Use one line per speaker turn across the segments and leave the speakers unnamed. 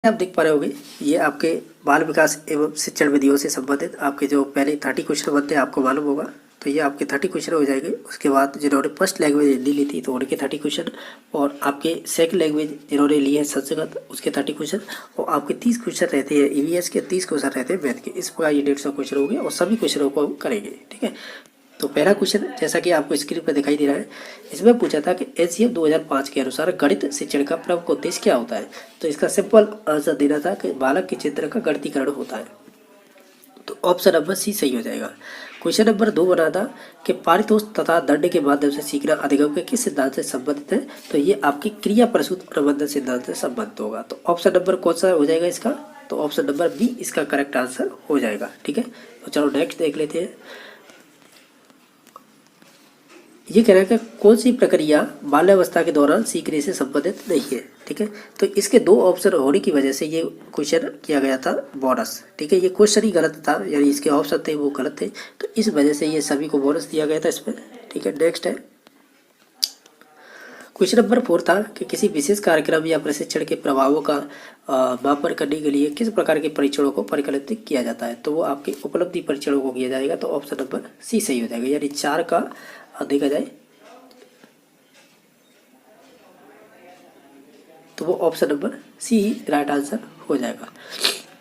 आप देख पा रहे होंगे ये आपके बाल विकास एवं शिक्षण विधियों से संबंधित आपके जो पहले 30 क्वेश्चन बनते हैं आपको मालूम होगा। तो ये आपके 30 क्वेश्चन हो जाएंगे। उसके बाद जिन्होंने फर्स्ट लैंग्वेज हिंदी ली थी तो उनके 30 क्वेश्चन, और आपके सेकंड लैंग्वेज जिन्होंने ली है संस्कृत उसके 30 क्वेश्चन, और आपके 30 क्वेश्चन रहते हैं ईवीएस के, 30 क्वेश्चन रहते हैं मैथ के। इस प्रकार ये 150 क्वेश्चन हो गए और सभी क्वेश्चनों को हम करेंगे। ठीक है, तो पहला क्वेश्चन जैसा कि आपको स्क्रीन पर दिखाई दे रहा है, इसमें पूछा था कि एचसीएफ 2005 के अनुसार गणित शिक्षण का प्रमुख उद्देश्य क्या होता है। तो इसका सिंपल आंसर देना था कि बालक के चित्र का गणितीकरण होता है। तो ऑप्शन नंबर सी सही हो जाएगा। क्वेश्चन नंबर 2 बना था कि पारितोष तथा दंड के माध्यम से सीखना अधिगम के किस सिद्धांत से संबंधित है। तो ये आपकी क्रिया प्रसूत प्रबंधन सिद्धांत से संबंधित होगा। तो ऑप्शन नंबर कौन सा हो जाएगा इसका, तो ऑप्शन नंबर बी इसका करेक्ट आंसर हो जाएगा। ठीक है, तो चलो नेक्स्ट देख लेते हैं। ये कह रहा है कि कौन सी प्रक्रिया बाल्यावस्था के दौरान सीखने से संबंधित नहीं है। ठीक है, तो इसके 2 ऑप्शन होने की वजह से ये क्वेश्चन किया गया था बोनस। ठीक है, ये क्वेश्चन ही गलत था, यानी इसके ऑप्शन थे वो गलत थे, तो इस वजह से ये सभी को बोनस दिया गया था इसमें। ठीक है, नेक्स्ट है क्वेश्चन नंबर 4 था कि किसी विशेष कार्यक्रम या प्रशिक्षण के प्रभावों का मापन करने के लिए किस प्रकार के परीक्षणों को परिकल्पित किया जाता है। तो वो आपके उपलब्धि परीक्षणों को किया जाएगा। तो ऑप्शन नंबर सी सही हो जाएगा, यानी 4 का देखा जाए तो वो ऑप्शन नंबर सी ही राइट आंसर हो जाएगा।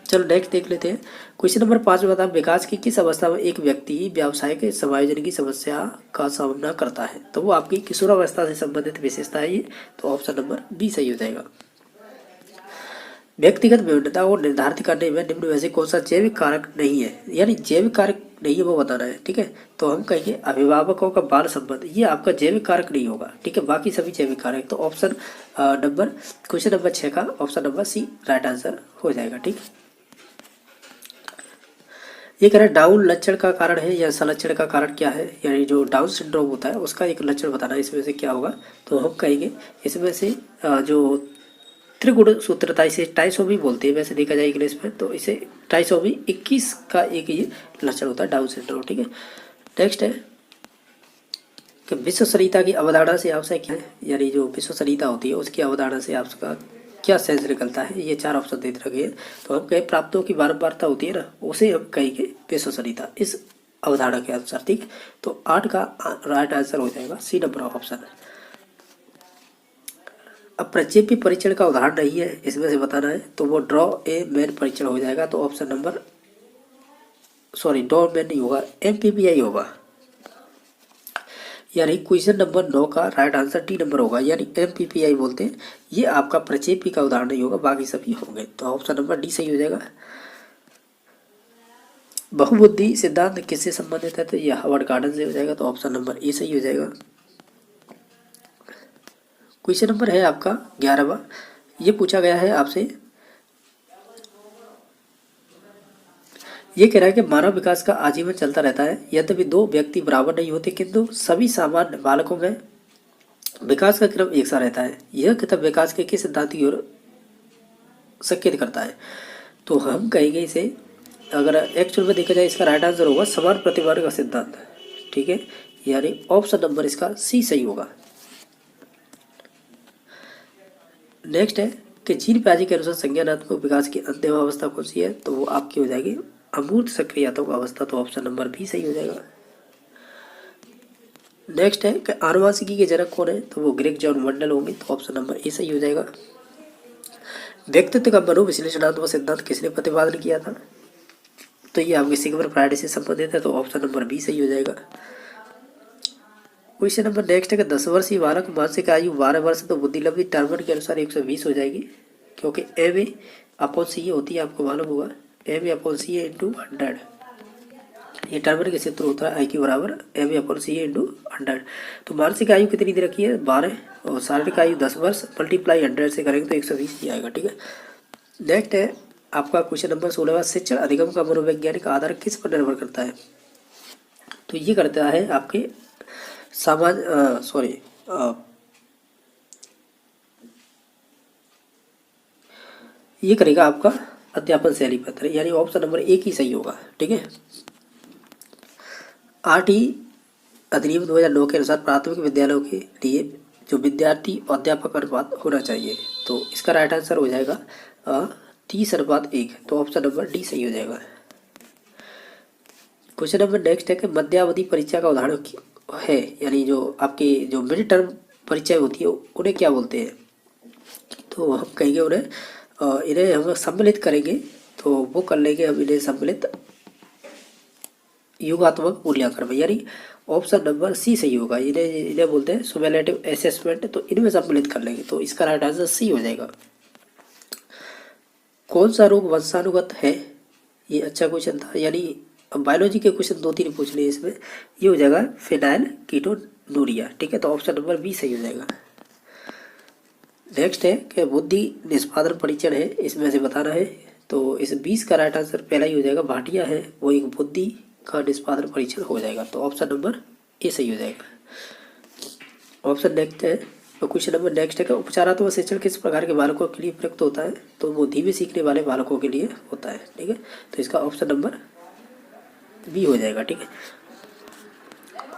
चलो नेक्स्ट देख लेते हैं। क्वेश्चन नंबर 5 में बता, विकास की किस अवस्था में एक व्यक्ति व्यावसायिक समायोजन की समस्या का सामना करता है। तो वो आपकी किशोरावस्था से संबंधित विशेषता है ये। तो ऑप्शन नंबर बी सही हो जाएगा। व्यक्तिगत विभिन्नता को निर्धारित करने में निम्न में से कौन सा जैविक कारक नहीं है, यानी जैविक कारक नहीं है वो बताना है। ठीक है, तो हम कहेंगे अभिभावकों का बाल संबंध, ये आपका जैविक कारक नहीं होगा। ठीक है, बाकी सभी जैविक कारक। तो ऑप्शन नंबर क्वेश्चन नंबर 6 का option number C right answer हो जाएगा। ठीक, ये कह रहा है डाउन लक्षण का कारण है या संलक्षण का कारण क्या है, यानी जो डाउन सिंड्रोम होता है उसका एक लक्षण बताना है, इसमें से क्या होगा। तो हम कहेंगे इसमें से जो त्रिगुण सूत्रता, इसे टाइसोमी बोलते हैं वैसे देखा जाए इंग्लिश में, तो इसे टाइसोमी 21 का एक ये लक्षण होता है डाउन सिंड्रोम। ठीक है, नेक्स्ट है कि विश्व सरिता की अवधारणा से आपसे क्या है, यानी जो विश्व सरिता होती है उसकी अवधारणा से आपका क्या सेंस निकलता है। ये 4 ऑप्शन दे रखे हैं। तो हम कहें प्राप्तों की बारंबारता होती है ना, उसे हम कहेंगे विश्व सरिता इस अवधारणा के अनुसार। ठीक, तो 8 का राइट आंसर हो जाएगा सी नंबर ऑप्शन है। अब प्रक्षेपी परीक्षण का उदाहरण नहीं है इसमें से बताना है, तो वो ड्रॉ ए मैन परीक्षण हो जाएगा। तो ऑप्शन नंबर ड्रॉ मैन नहीं होगा, एमपीपीआई होगा, यानी क्वेश्चन नंबर 9 का राइट आंसर डी नंबर होगा, यानी एमपीपीआई बोलते हैं। ये आपका प्रक्षेपी का उदाहरण नहीं होगा, बाकी सभी होंगे। तो ऑप्शन नंबर डी सही हो जाएगा। बहुबुद्धि सिद्धांत किससे संबंधित है, तो ये हार्वर्ड गार्डन से हो जाएगा। तो ऑप्शन नंबर ए सही हो जाएगा। क्वेश्चन नंबर है आपका 11वां, ये पूछा गया है आपसे, ये कह रहा है कि मानव विकास का आजीवन चलता रहता है, यद्यपि 2 व्यक्ति बराबर नहीं होते, किंतु सभी सामान्य बालकों में विकास का क्रम एक सा रहता है। यह किताब विकास के किस सिद्धांत की ओर संकेत करता है। तो हम कहेंगे इसे, अगर एक्चुअल में देखा जाए इसका राइट आंसर होगा समान प्रतिमान का सिद्धांत। ठीक है, यानी ऑप्शन नंबर इसका सी सही होगा। नेक्स्ट है कि जीन प्याजे के अनुसार संज्ञानात्मक विकास की अंतिम अवस्था कौन सी है। तो वो आपकी हो जाएगी अमूर्त सक्रियात्मक अवस्था। तो ऑप्शन नंबर बी सही हो जाएगा। नेक्स्ट है कि आनुवांशिकी के जनक कौन है, तो वो ग्रेग जॉन मंडल होंगे। तो ऑप्शन नंबर ए सही हो जाएगा। व्यक्तित्व का मनोविश्लेषणात्मक सिद्धांत किसने प्रतिपादन किया था, तो ये आपके सिगमंड फ्रायड से संबंधित है। तो ऑप्शन नंबर बी सही हो जाएगा। क्वेश्चन नंबर नेक्स्ट है कि 10 वर्षीय बालक मानसिक आयु 12 वर्ष, तो बुद्धि लब्धि टर्मन के अनुसार 120 हो जाएगी, क्योंकि एम ए अपॉन सी ए होती है, आपको मालूम होगा M A upon C A into 100। ये टर्मन के सूत्र होता है आई क्यू बराबर M A upon C A into 100। तो मानसिक आयु कितनी दे रखी है 12, और शारीरिक आयु 10 वर्ष, मल्टीप्लाई 100 से करेंगे तो 120 ही आएगा। ठीक है, नेक्स्ट है आपका क्वेश्चन नंबर 16, शिक्षण अधिगम का मनोवैज्ञानिक आधार किस पर निर्भर करता है। तो ये करता है आपके ये करेगा आपका अध्यापन शैली पत्र, यानी ऑप्शन नंबर एक ही सही होगा। ठीक है, 8 अधिनियम 2009 के अनुसार प्राथमिक विद्यालयों के लिए जो विद्यार्थी अध्यापक अनुपात होना चाहिए। तो इसका राइट आंसर हो जाएगा 30:1, तो ऑप्शन नंबर डी सही हो जाएगा। क्वेश्चन नंबर नेक्स्ट है कि मध्यावधि परीक्षा का उदाहरण है, यानी जो आपकी जो मिड टर्म परीक्षाएं होती है उन्हें क्या बोलते हैं? तो हम कहेंगे उन्हें इन्हें हम सम्मिलित करेंगे, तो वो कर लेंगे हम इन्हें सम्मिलित युगात्मक मूल्यांकन में, यानी ऑप्शन नंबर सी सही होगा। इन्हें इन्हें बोलते हैं सुमेलेटिव असेसमेंट, तो इनमें सम्मिलित कर लेंगे, तो इसका राइट आंसर सी हो जाएगा। कौन सा रोग वंशानुगत है? ये अच्छा क्वेश्चन था, यानी बायोलॉजी के क्वेश्चन 2-3 पूछ लिए इसमें। ये हो जाएगा फिनाइल कीटोनूरिया, ठीक है, तो ऑप्शन नंबर बी सही हो जाएगा। नेक्स्ट है कि बुद्धि निष्पादन परीक्षण है, इसमें से बताना है, तो इस 20 का राइट आंसर पहला ही हो जाएगा, भाटिया है वो एक बुद्धि का निष्पादन परीक्षण हो जाएगा, तो ऑप्शन नंबर ए सही हो जाएगा। ऑप्शन नेक्स्ट है, तो क्वेश्चन नंबर नेक्स्ट है कि उपचारात्मक शिक्षण किस प्रकार के बालकों के लिए प्रयुक्त होता है? तो वो धीमे सीखने वाले बालकों के लिए होता है, ठीक है, तो इसका ऑप्शन नंबर बी हो जाएगा, ठीक है।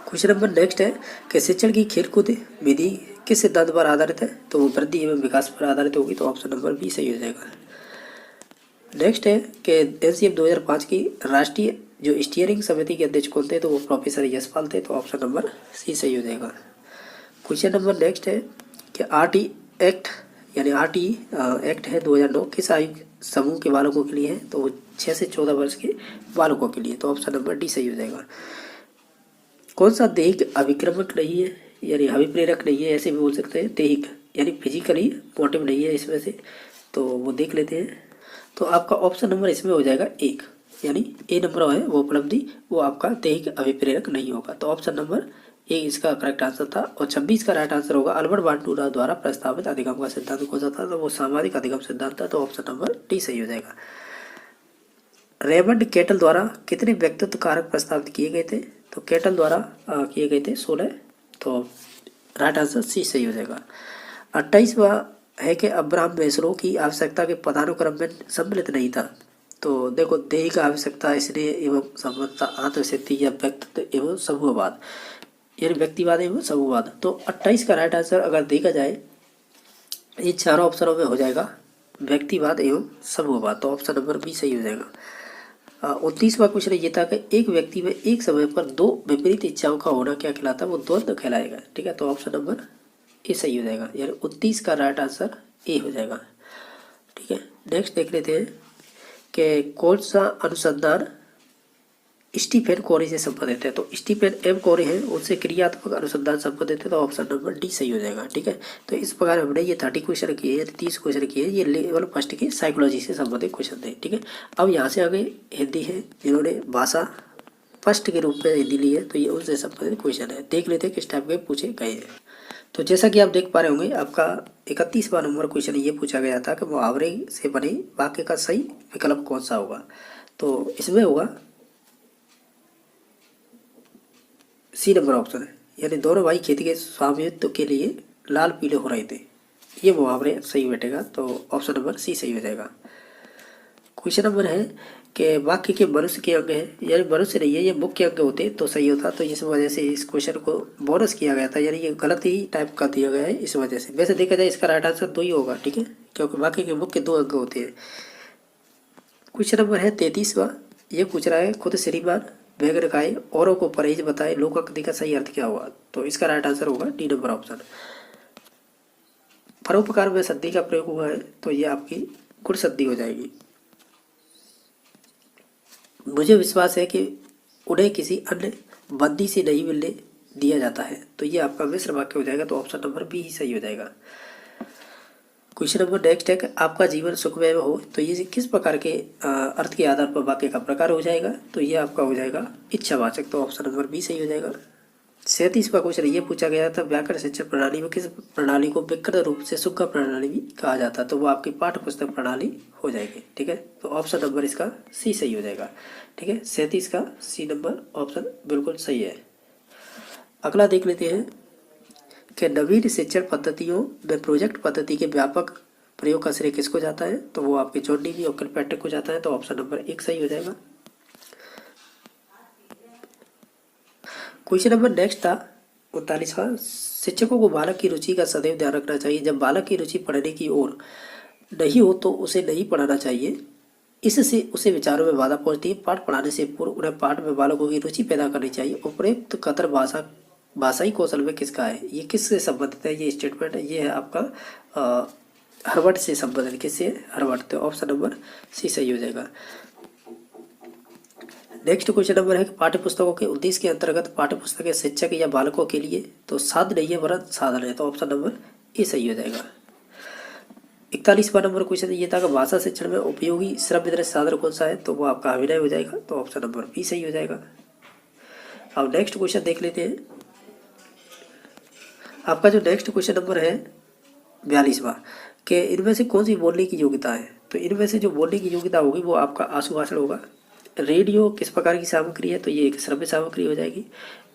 क्वेश्चन नंबर नेक्स्ट है कि शिक्षण की खेलकूद विधि किस सिद्धांत पर आधारित है? तो वो वृद्धि एवं विकास पर आधारित होगी, तो ऑप्शन नंबर बी सही हो जाएगा। नेक्स्ट है कि एनसीएफ 2005 की राष्ट्रीय जो स्टीयरिंग समिति के अध्यक्ष कौन थे? तो वो प्रोफेसर यशपाल थे, तो ऑप्शन नंबर सी सही हो जाएगा। क्वेश्चन नंबर नेक्स्ट है कि आरटी एक्ट, यानी आरटी एक्ट है 2009 किस आयु समूह के बालकों के लिए है? तो वो 6 से 14 वर्ष के बालकों के लिए, तो ऑप्शन नंबर डी सही हो जाएगा। कौन सा दैहिक अभिक्रमक नहीं है, यानी अभिप्रेरक नहीं है, ऐसे भी बोल सकते हैं, दैहिक यानी फिजिकली मोटिव नहीं है इसमें से, तो वो देख लेते हैं। तो आपका ऑप्शन नंबर इसमें हो जाएगा 1, यानी ए नंबर है वो उपलब्धि, वो आपका दैहिक अभिप्रेरक नहीं होगा, तो ऑप्शन नंबर ए इसका करेक्ट आंसर था। और 26 का राइट आंसर होगा अल्बर्ट बांडुरा द्वारा प्रस्तावित अधिगम का सिद्धांत कौन सा था? तो वो सामाजिक अधिगम सिद्धांत था, तो ऑप्शन नंबर डी सही हो जाएगा। रेमंड केटल द्वारा कितने व्यक्तित्व कारक प्रस्तावित किए गए थे? तो केटल द्वारा किए गए थे 16, तो राइट आंसर सी सही हो जाएगा। 28वां है कि अब्राहम मैस्लो की आवश्यकता के पदानुक्रम में सम्मिलित नहीं था। तो देखो, दैहिक आवश्यकता, स्नेह एवं संबद्धता, आत्मशक्ति या व्यक्तित्व एवं समूहवाद, यानी व्यक्तिवाद एवं समूहवाद, तो 28 का राइट आंसर अगर देखा जाए ये चारों ऑप्शनों में हो जाएगा व्यक्तिवाद एवं समूहवाद, तो ऑप्शन नंबर बी सही हो जाएगा। 29वां क्वेश्चन ये था कि एक व्यक्ति में एक समय पर 2 विपरीत इच्छाओं का होना क्या कहलाता है? वो द्वंद्व कहलाएगा, ठीक है, तो ऑप्शन नंबर ए सही हो जाएगा, यानी 29 का राइट आंसर ए हो जाएगा, ठीक है। नेक्स्ट देख लेते हैं कि कौन सा अनुसंधान स्टीफेन कोरी से संबंधित है? तो स्टीफेन एम कोरी है, उनसे क्रियात्मक अनुसंधान संबंधित है, तो ऑप्शन नंबर डी सही हो जाएगा, ठीक है। तो इस प्रकार हमने ये 30 क्वेश्चन किए, यानी 30 क्वेश्चन किए, ये लेवल फर्स्ट के साइकोलॉजी से संबंधित क्वेश्चन थे, ठीक है। अब यहाँ से आगे हिंदी है, जिन्होंने भाषा फर्स्ट के रूप में हिंदी ली है, तो ये उनसे संबंधित क्वेश्चन है, देख लेते हैं किस टाइप के पूछे गए हैं। तो जैसा कि आप देख पा रहे होंगे, आपका 31वां नंबर क्वेश्चन ये पूछा गया था कि मुहावरे से बने वाक्य का सही विकल्प कौन सा होगा? तो इसमें होगा सी नंबर ऑप्शन है, यानी दोनों भाई खेती के स्वामित्व के लिए लाल पीले हो रहे थे, ये मुहावरे सही बैठेगा, तो ऑप्शन नंबर सी सही हो जाएगा। क्वेश्चन नंबर है कि वाक्य के मनुष्य के अंग है, यानी मनुष्य नहीं है, ये मुख्य अंग होते तो सही होता, तो इस वजह से इस क्वेश्चन को बोनस किया गया था, यानी ये गलत ही टाइप का दिया गया है इस वजह से। वैसे देखा जाए इसका राइट आंसर 2 ही होगा, ठीक है, क्योंकि वाक्य के मुख्य 2 अंग होते हैं। क्वेश्चन नंबर है 33वां, ये पूछ रहा है खुद श्रीमान बैगन खाए औरों को परहेज बताए, लोकाक्ति का सही अर्थ क्या होगा? तो इसका राइट आंसर होगा डी नंबर ऑप्शन। परोपकार में संधि का प्रयोग हुआ है, तो ये आपकी गुण संधि हो जाएगी। मुझे विश्वास है कि उन्हें किसी अन्य बंदी से नहीं मिलने दिया जाता है, तो ये आपका मिश्र वाक्य हो जाएगा, तो ऑप्शन नंबर बी ही सही हो जाएगा। क्वेश्चन नंबर नेक्स्ट है कि आपका जीवन सुखमय हो, तो ये किस प्रकार के अर्थ के आधार पर वाक्य का प्रकार हो जाएगा? तो ये आपका हो जाएगा इच्छावाचक, तो ऑप्शन नंबर बी सही हो जाएगा। 37वां क्वेश्चन ये पूछा गया था व्याकरण शिक्षण प्रणाली में किस प्रणाली को विकृत रूप से सुगम प्रणाली भी कहा जाता है? तो वो आपकी पाठ्य पुस्तक प्रणाली हो जाएगी, ठीक है, तो ऑप्शन नंबर इसका सी सही हो जाएगा, ठीक है। 37 का सी नंबर ऑप्शन बिल्कुल सही है। अगला देख लेते हैं कि नवीन शिक्षण पद्धतियों में प्रोजेक्ट पद्धति के व्यापक प्रयोग का श्रेय किसको जाता है? तो वो आपके जॉन डीवी और किलपैट्रिक को जाता है, तो ऑप्शन नंबर 1 सही हो जाएगा। क्वेश्चन नंबर नेक्स्ट था 39वां, शिक्षकों को बालक की रुचि का सदैव ध्यान रखना चाहिए। जब बालक की रुचि पढ़ने की ओर नहीं हो तो उसे नहीं पढ़ाना चाहिए। इससे उसे विचारों में बाधा पहुंचती है। पाठ पढ़ाने से पूर्व उन्हें पाठ में बालकों की रुचि पैदा करनी चाहिए। उपयुक्त कतर भाषाई कौशल में किसका है, ये किससे संबंधित है, ये स्टेटमेंट है, ये है आपका हर्बर्ट से संबंधित। किससे? हर्बर्ट। तो ऑप्शन नंबर सी सही हो जाएगा। नेक्स्ट क्वेश्चन नंबर है कि पाठ्य पुस्तकों के उद्देश्य के अंतर्गत पाठ्य पुस्तकें शिक्षक या बालकों के लिए तो साध नहीं है वरन साधन है। तो ऑप्शन नंबर ए सही हो जाएगा। 41वां नंबर क्वेश्चन ये था कि भाषा शिक्षण में उपयोगी श्रव्य दृश्य साधन कौन सा है, तो वो आपका अभिनय हो जाएगा। तो ऑप्शन नंबर बी सही हो जाएगा। अब नेक्स्ट क्वेश्चन देख लेते हैं। आपका जो नेक्स्ट क्वेश्चन नंबर है 42वां कि इनमें से कौन सी बोलने की योग्यता है। तो इनमें से जो बोलने की योग्यता होगी वो आपका आशुभाषण होगा। रेडियो किस प्रकार की सामग्री है, तो ये एक श्रव्य सामग्री हो जाएगी।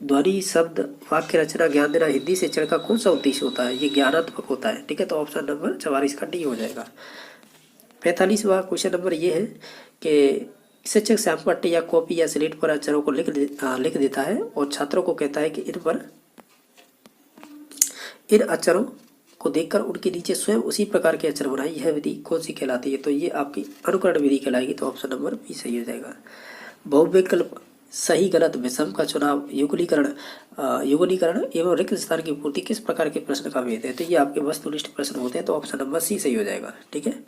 ध्वनि, शब्द, वाक्य रचना, ज्ञान देना, हिंदी शिक्षण का कौन सा उद्देश्य होता है, ये ज्ञानात्मक होता है। ठीक है, तो ऑप्शन नंबर 44 का डी हो जाएगा। 45वां क्वेश्चन नंबर ये है कि शिक्षक श्यामपट्टी या कॉपी या स्लेट पर अक्षरों को लिख देता है और छात्रों को कहता है कि इन अक्षरों को देखकर उनके नीचे स्वयं उसी प्रकार के अक्षर बनाए। यह विधि कौन सी कहलाती है, तो ये आपकी अनुकरण विधि कहलाएगी। तो ऑप्शन नंबर बी सही हो जाएगा। बहुविकल्प, सही गलत, विषम का चुनाव, युगलीकरण एवं रिक्त स्थान की पूर्ति किस प्रकार के प्रश्न का भेद है, तो ये आपके वस्तुनिष्ठ प्रश्न होते हैं। तो ऑप्शन नंबर सी सही हो जाएगा। ठीक है,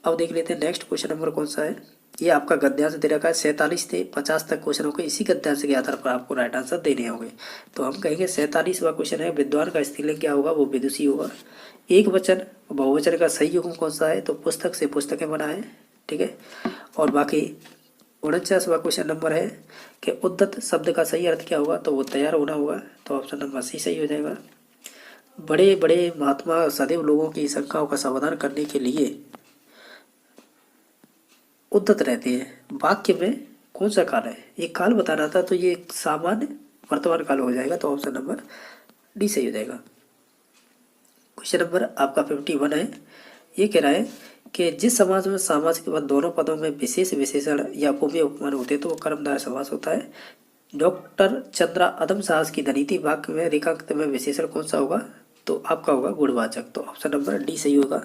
अब देख लेते हैं नेक्स्ट क्वेश्चन नंबर कौन सा है। ये आपका गद्यांश दे रखा है। 47 से 50 तक क्वेश्चनों के इसी गद्यांश के आधार पर आपको राइट आंसर देने होंगे। तो हम कहेंगे 47वां क्वेश्चन है विद्वान का स्त्रीलिंग क्या होगा, वो विदुषी होगा। एक वचन बहुवचन का सही युग्म कौन सा है, तो पुस्तक से पुस्तकें बना है। ठीक है, और बाकी 49वां क्वेश्चन नंबर है कि उद्दत शब्द का सही अर्थ क्या होगा, तो वो तैयार होना होगा। तो ऑप्शन नंबर सी सही हो जाएगा। बड़े बड़े महात्मा सदैव लोगों की शंकाओं का समाधान करने के लिए उद्दत रहते हैं। वाक्य में कौन सा काल है, एक काल बताना था, तो ये सामान्य वर्तमान काल हो जाएगा। तो ऑप्शन नंबर डी सही हो जाएगा। क्वेश्चन नंबर आपका 51 है। ये कह रहा है कि जिस समाज में सामाजिक के बाद दोनों पदों में विशेष विशेषण या उपमेय उपमान होते हैं तो वो कर्मधारय समास होता है। डॉक्टर चंद्रा अदम साहस की धनीति वाक्य में रेखांकित में विशेषण कौन सा होगा, तो आपका होगा गुणवाचक। तो ऑप्शन नंबर डी सही होगा।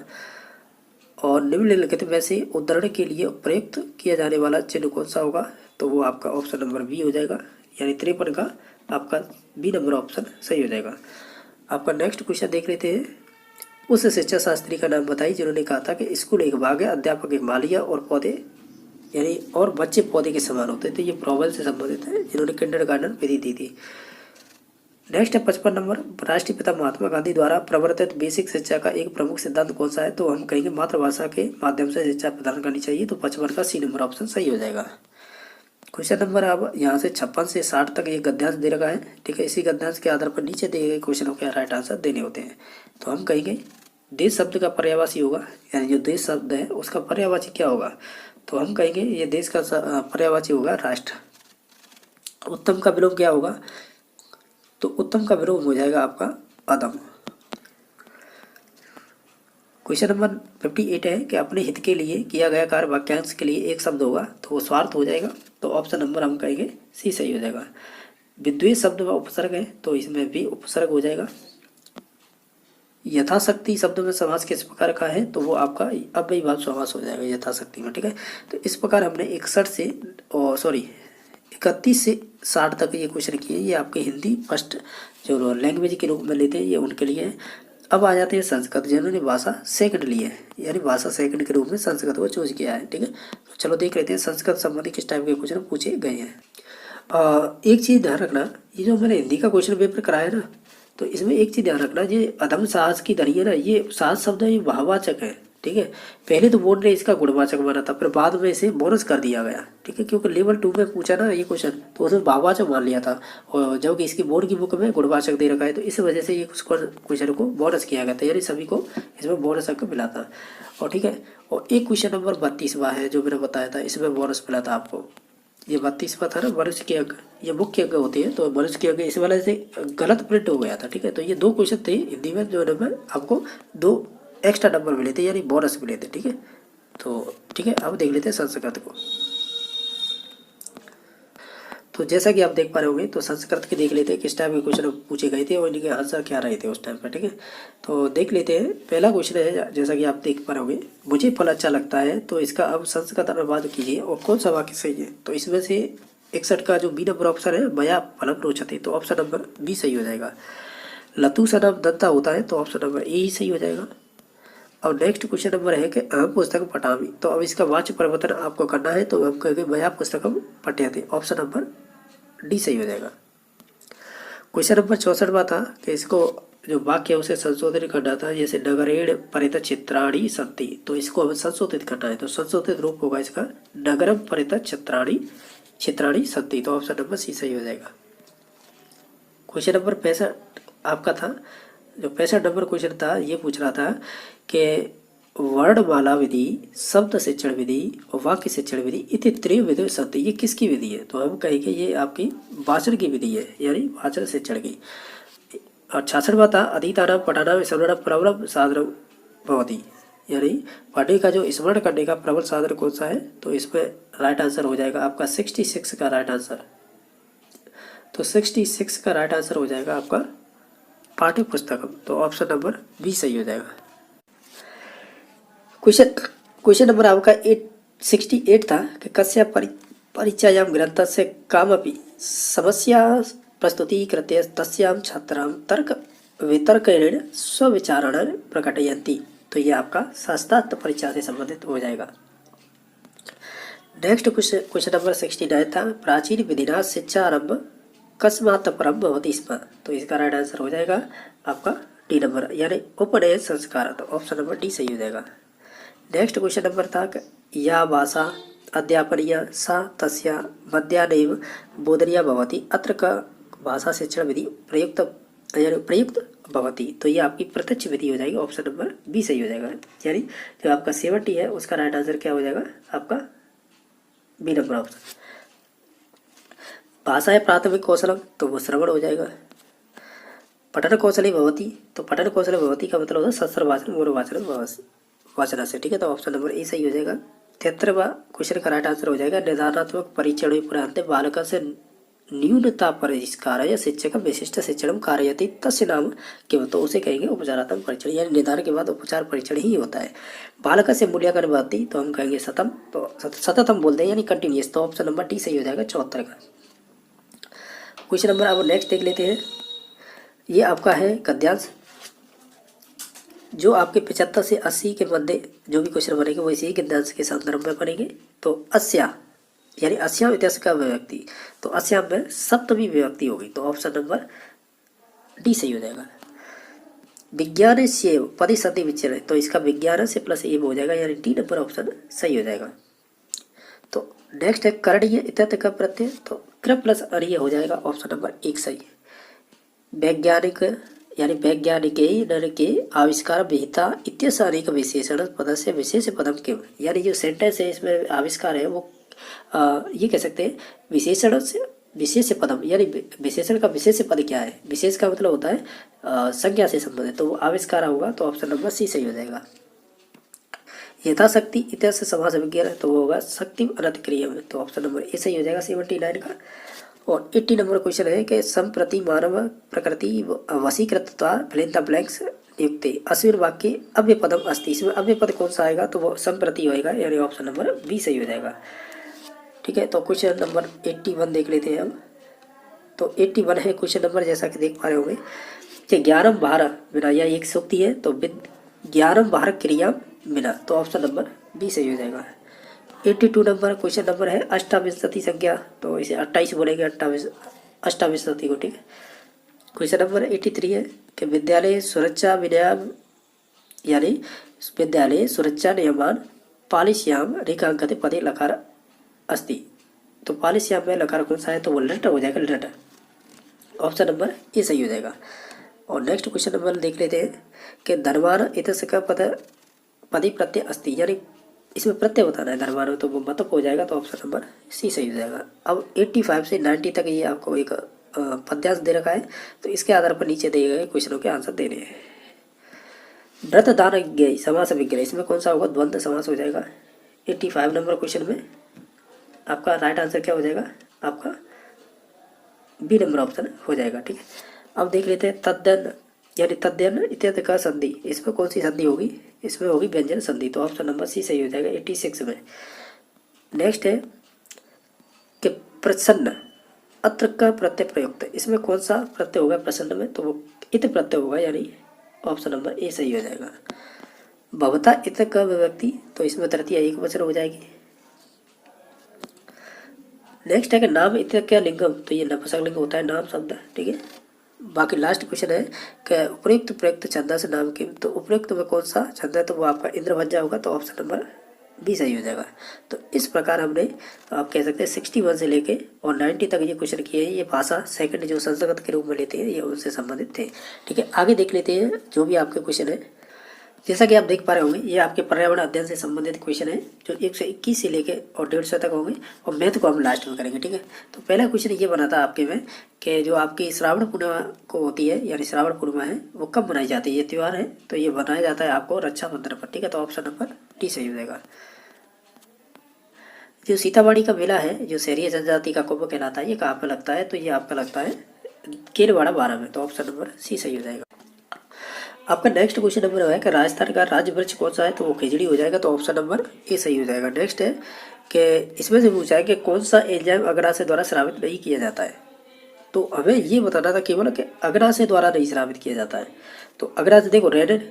और निम्नलिखित में से उद्धरण के लिए प्रयुक्त किया जाने वाला चिन्ह कौन सा होगा, तो वो आपका ऑप्शन नंबर बी हो जाएगा। यानी 53 का आपका बी नंबर ऑप्शन सही हो जाएगा। आपका नेक्स्ट क्वेश्चन देख लेते हैं। उस शिक्षा शास्त्री का नाम बताइए जिन्होंने कहा था कि स्कूल एक बाग है, अध्यापक एक मालिया और पौधे यानी और बच्चे पौधे के समान होते हैं। तो ये प्रॉबल से संबंधित है, जिन्होंने किंडरगार्टन विधि दी थी। नेक्स्ट है 55 नंबर। राष्ट्रपिता महात्मा गांधी द्वारा प्रवर्तित बेसिक शिक्षा का एक प्रमुख सिद्धांत कौन सा है, तो हम कहेंगे मातृभाषा के माध्यम से शिक्षा प्रदान करनी चाहिए। तो 55 का सी नंबर ऑप्शन सही हो जाएगा। क्वेश्चन नंबर अब यहाँ से 56 से 60 तक ये गद्यांश दे रखा है। ठीक है, इसी गद्यांश के आधार पर नीचे दिए गए क्वेश्चनों के राइट आंसर देने होते हैं। तो हम कहेंगे देश शब्द का पर्यायवाची होगा, यानी जो देश शब्द है उसका पर्यायवाची क्या होगा, तो हम कहेंगे ये देश का पर्यायवाची होगा राष्ट्र। उत्तम का विलोम क्या होगा, तो उत्तम का विलोम हो जाएगा आपका अदम। क्वेश्चन नंबर 58 है कि अपने हित के लिए किया गया कार्य वाक्यांश के लिए एक शब्द होगा, तो वो स्वार्थ हो जाएगा। तो ऑप्शन नंबर हम कहेंगे सी सही हो जाएगा। विद्वेष शब्द में उपसर्ग है, तो इसमें भी उपसर्ग हो जाएगा। यथाशक्ति शब्द में समास किस प्रकार का है, तो वो आपका अव्ययीभाव समास हो जाएगा यथाशक्ति में। ठीक है, तो इस प्रकार हमने 31 से 60 तक ये क्वेश्चन किए। ये आपके हिंदी फर्स्ट जो लैंग्वेज के रूप में लेते हैं ये उनके लिए है। अब आ जाते हैं संस्कृत, जिन्होंने भाषा सेकंड ली है, यानी भाषा सेकंड के रूप में संस्कृत को चूज किया है। ठीक है, तो चलो देख लेते हैं संस्कृत संबंधी किस टाइप के क्वेश्चन पूछे गए हैं। एक चीज़ ध्यान रखना, ये जो मैंने हिंदी का क्वेश्चन पेपर कराया ना, तो इसमें एक चीज़ ध्यान रखना, ये अदम साहस की धनी है ना, ये साहस शब्द है, ये भाववाचक है। ठीक है, पहले तो बोर्ड ने इसका गुणवाचक माना था, फिर बाद में इसे बोनस कर दिया गया। ठीक है, क्योंकि लेवल 2 में पूछा ना ये क्वेश्चन, तो उसमें भाववाचक मान लिया था, और जबकि इसकी बोर्ड की बुक में गुणवाचक दे रखा है, तो इस वजह से ये क्वेश्चन को बोनस किया गया था, यानी सभी को इसमें बोनस अंक मिला था। और ठीक है, और एक क्वेश्चन नंबर 32वां है जो मैंने बताया था, इसमें बोनस मिला था आपको। ये 32वां था ना, मनुष्य के अंक, ये मुख्य अंक होते हैं, तो मनुष्य के अंक इस वाले से गलत प्रिंट हो गया था। ठीक है, तो ये 2 क्वेश्चन थे हिंदी में जो नंबर आपको 2 एक्स्ट्रा नंबर मिले थे, यानी बोनस मिले थे। ठीक है, तो ठीक है, अब देख लेते हैं संस्कृत को। तो तो जैसा कि आप देख पा रहे होंगे, तो संस्कृत के देख लेते हैं किस टाइप के क्वेश्चन पूछे गए थे और इनके आंसर क्या रहे थे उस टाइम पर। ठीक है, तो देख लेते हैं। पहला क्वेश्चन है, जैसा कि आप देख पा रहे होंगे, मुझे फल अच्छा लगता है, तो इसका अब संस्कृत अनुवाद कीजिए और कौन सा वाक्य सही है। तो इसमें से 61 का जो बी नंबर ऑप्शन है, मया फलम रोचते, तो ऑप्शन नंबर बी सही हो जाएगा। लतू सनम दत्ता होता है, तो ऑप्शन नंबर ए ही सही हो जाएगा। और नेक्स्ट क्वेश्चन नंबर है कि अहम पुस्तक पठामी, तो अब इसका वाच्य परिवर्तन आपको करना है, तो हम कहेंगे मया पुस्तकम पठ्यते, ऑप्शन नंबर डी सही हो जाएगा। क्वेश्चन नंबर 64वां था कि इसको जो वाक्य है उसे संशोधित करना था, जैसे नगरेण परित चित्राणी संति, तो इसको हमें संशोधित करना है, तो संशोधित रूप होगा इसका नगरम परित चित्राणी संति, तो ऑप्शन नंबर सी सही हो जाएगा। क्वेश्चन नंबर 65 आपका था, जो 65 नंबर क्वेश्चन था, ये पूछ रहा था कि वर्णमाला विधि, शब्द शिक्षण विधि और वाक्य शिक्षण विधि इति त्रय विधि सत्य, ये किसकी विधि है। तो हम कहेंगे ये आपकी वाचन की विधि है, यानी वाचन शिक्षण की। और 66वां था अधीतानां पठानां स्मरण प्रबलम साधनम भवति, यानी पढ़ने का जो स्मरण करने का प्रबल साधन कौन सा है, तो इसमें राइट आंसर हो जाएगा आपका 66 का राइट आंसर। तो 66 का राइट आंसर हो जाएगा आपका पाठ्य पुस्तकम, तो ऑप्शन नंबर बी सही हो जाएगा। क्वेश्चन नंबर आपका 68 था कि कस्य परिचयां ग्रंथस्य कामपि समस्या प्रस्तुतीकृत्य तस्यां छात्रां तर्क वितर्केण स्वविचारान् प्रकटयन्ति, तो ये आपका शास्त्रार्थ परीक्षा से संबंधित हो जाएगा। नेक्स्ट क्वेश्चन नंबर 69 था प्राचीन विधिना शिक्षा आरंभ कस्मात् परम भवति स्म, तो इसका राइट आंसर हो जाएगा आपका डी नंबर, यानी उपनयन संस्कार, तो ऑप्शन नंबर डी सही हो जाएगा। नेक्स्ट क्वेश्चन नंबर था या भाषा अध्यापनीया सा तस्या मध्याह्नैव बोधनीया भवति, अत्र का भाषा शिक्षण विधि प्रयुक्त भवति, तो ये आपकी प्रत्यक्ष विधि हो जाएगी, ऑप्शन नंबर बी सही हो जाएगा। यानी जो आपका 70 है उसका राइट आंसर क्या हो जाएगा आपका बी नंबर ऑप्शन। भाषा है प्राथमिक कौशलम, तो वो श्रवण हो जाएगा। पठन कौशल भवति, तो पठन कौशल भवति का मतलब होता है शस्त्र वाचन मूल वाचना से। ठीक है, तो ऑप्शन नंबर ए सही हो जाएगा। 73वां क्वेश्चन का राइट आंसर हो जाएगा निर्धारणात्मक परीक्षण पुरांत बालक से न्यूनता परिष्कार या शिक्षक विशिष्ट शिक्षण कारयति तस्य नाम क्यों, तो उसे कहेंगे उपचारात्मक परीक्षण, यानी निर्धारण के बाद उपचार परीक्षण ही होता है। बालक से मूल्यांकन भवति, तो हम कहेंगे सतम, तो सततम बोलते हैं यानी कंटिन्यूस, तो ऑप्शन नंबर डी सही हो जाएगा 74 का। क्वेश्चन नंबर अब नेक्स्ट देख लेते हैं, ये आपका है गद्यांश, जो आपके 75 से 80 के मध्य जो भी क्वेश्चन बनेंगे वो इसी गद्यांश के संदर्भ में बनेंगे। तो अस्या यानी अस्याम इतिहास का विभक्ति, तो अस्याम में सप्तमी विभक्ति होगी, तो ऑप्शन नंबर डी सही हो जाएगा। विज्ञान से पदे सदी विचरण, तो इसका विज्ञान से प्लस एम हो जाएगा, यानी डी नंबर ऑप्शन सही हो जाएगा। तो नेक्स्ट है करणीय इत्यर्थ का प्रत्यय, तो कृ प्लस अणीय हो जाएगा, ऑप्शन नंबर 1 सही है। वैज्ञानिक यानी वैज्ञानिक नर के आविष्कार विहिता इत्यस्य अनेक विशेषण पद से विशेष पदम क्यों, यानी जो सेंटेंस है इसमें आविष्कार है वो ये कह सकते हैं विशेषण से विशेष पदम, यानी विशेषण का विशेष पद क्या है, विशेष का मतलब होता है संज्ञा से संबंधित, तो वो आविष्कार होगा, तो ऑप्शन नंबर सी सही हो जाएगा। यथाशक्ति इतिहास समाज विज्ञान, तो वो होगा शक्ति अनंत क्रिया में, तो ऑप्शन नंबर ए सही हो जाएगा 79 का। और 80 नंबर क्वेश्चन है कि संप्रति मानव प्रकृति वशीकृतता फिलिंग द ब्लैंक्स नियुक्ते अस्मिन् वाक्ये अव्यय पदम अस्ति, इसमें अव्यय पद कौन सा आएगा, तो वो संप्रति होएगा, यानी ऑप्शन नंबर बी सही हो जाएगा। ठीक है, तो क्वेश्चन नंबर 81 देख लेते हैं हम। तो 81 है क्वेश्चन नंबर, जैसा कि देख पा रहे होंगे कि ज्ञानम बाहर बिना, यह एक सूक्ति है, तो ज्ञानम बाहर क्रिया बिना, तो ऑप्शन नंबर बी सही हो जाएगा। 82 नंबर क्वेश्चन नंबर है अष्टाविंशति संख्या, तो इसे 28 बोलेंगे, अष्टाविंशति को। ठीक है, क्वेश्चन नंबर 83 है कि विद्यालय सुरक्षा विनयाम, यानी विद्यालय सुरक्षा नियमान पालिश्याम रेखांकते पदे लकार अस्ति, तो पालिश्याम में लकार कौन सा है, तो वो लट हो जाएगा, लट, ऑप्शन नंबर ए सही हो जाएगा। और नेक्स्ट क्वेश्चन नंबर देख लेते हैं कि धर्मान इतस का पदी प्रत्यय अस्ति, यानी इसमें प्रत्यय बताना है धर्मान, तो वो मतलब हो जाएगा, तो ऑप्शन नंबर सी सही हो जाएगा। अब 85 से 90 तक ये आपको एक पद्यांश दे रखा है, तो इसके आधार पर नीचे दिए गए क्वेश्चनों के आंसर देने हैं। व्रत दान ज्ञ समास विज्ञ, इसमें कौन सा होगा, द्वंद्व समास हो जाएगा। 85 नंबर क्वेश्चन में आपका राइट आंसर क्या हो जाएगा, आपका बी नंबर ऑप्शन हो जाएगा। ठीक है, अब देख लेते हैं तद्दन यानी तद्दन इत्यादि का संधि, इसमें कौन सी संधि होगी? इसमें होगी व्यंजन संधि, तो ऑप्शन नंबर सी सही हो जाएगा 86 में। नेक्स्ट है कि प्रसन्न अत्र का प्रत्यय प्रयुक्त, इसमें कौन सा प्रत्यय होगा प्रसन्न में? तो वो इत प्रत्यय होगा, यानी ऑप्शन नंबर ए सही हो जाएगा। भवता इत का व्यक्ति, तो इसमें तृतीया एक वचन हो जाएगी। नेक्स्ट है कि नाम इत क्या लिंगम, तो ये नपुंसकलिंग होता है नाम शब्द। ठीक है, बाकी लास्ट क्वेश्चन है कि उपयुक्त प्रयुक्त छंदा से नाम की, तो उपयुक्त में कौन सा छंद है? तो वो आपका इंद्रभंजा होगा, तो ऑप्शन नंबर बी सही हो जाएगा। तो इस प्रकार हमने आप कह सकते हैं 61 से लेके और 90 तक ये क्वेश्चन किए हैं। ये भाषा सेकंड जो संस्कृत के रूप में लेते हैं ये उनसे संबंधित थे। ठीक है, आगे देख लेते हैं जो भी आपके क्वेश्चन है। जैसा कि आप देख पा रहे होंगे ये आपके पर्यावरण अध्ययन से संबंधित क्वेश्चन है जो 121 से लेके और 150 तक होंगे, और मैथ को हम लास्ट में करेंगे। ठीक है, तो पहला क्वेश्चन ये बना था आपके में कि जो आपकी श्रावण पूर्णिमा को होती है, यानी श्रावण पूर्णिमा है, वो कब मनाई जाती है? ये त्यौहार है, तो ये मनाया जाता है आपको रक्षाबंधन पर। ठीक है, तो ऑप्शन नंबर डी सही हो जाएगा। जो सीतामढ़ी का मेला है जो शहरी जनजाति का कुंभ कहलाता है, ये कहाँ पर लगता है? तो ये आपका लगता है केरवाड़ा 12 में, तो ऑप्शन नंबर सी सही हो जाएगा। आपका नेक्स्ट क्वेश्चन नंबर है कि राजस्थान का राज्य वृक्ष कौन सा है? तो वो खिजड़ी हो जाएगा, तो ऑप्शन नंबर ए सही हो जाएगा। नेक्स्ट है कि इसमें से पूछा है कि कौन सा एंजाइम अग्राशय द्वारा स्रावित नहीं किया जाता है? तो हमें ये बताना था केवल कि अग्राशय द्वारा नहीं स्रावित किया जाता है। तो अग्राशय देखो रेनिन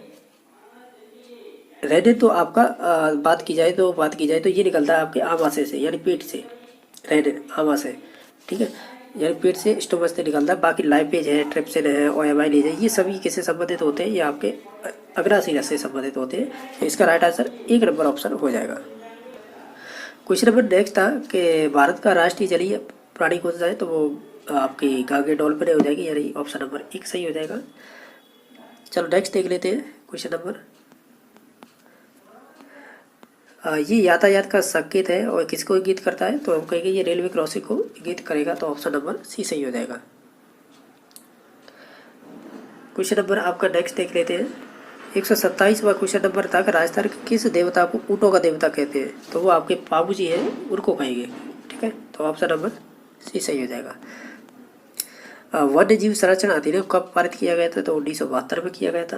तो आपका बात की जाए तो ये निकलता है आपके आमाशय से, यानी पेट से। रेनिन आमाशय, ठीक है, यानी पेट से स्टोमच से निकलता है। बाकी लाइपेज है, ट्रिप्सिन है, ओएमाइलेज है, ये सभी किससे संबंधित होते हैं? ये आपके अग्राशय रस से संबंधित होते हैं। तो इसका राइट आंसर एक नंबर ऑप्शन हो जाएगा। क्वेश्चन नंबर नेक्स्ट था कि भारत का राष्ट्रीय जलीय प्राणी कौन सा है? तो वो आपकी गांगे डॉल्फिन हो जाएगी, यानी ऑप्शन नंबर एक सही हो जाएगा। चलो नेक्स्ट देख लेते हैं क्वेश्चन नंबर। ये यातायात का संकेत है और किसको इंगित करता है? तो हम कहेंगे ये रेलवे क्रॉसिंग को इंगित करेगा, तो ऑप्शन नंबर सी सही हो जाएगा। क्वेश्चन नंबर आपका नेक्स्ट देख लेते हैं। 127वां क्वेश्चन नंबर था कि राजस्थान के किस देवता को ऊँटों का देवता कहते हैं? तो वो आपके बाबू जी हैं, उनको कहेंगे। ठीक है, तो ऑप्शन नंबर सी सही हो जाएगा। वन्य जीव संरक्षण अधिनियम कब पारित किया गया था? तो 1972 में किया गया था।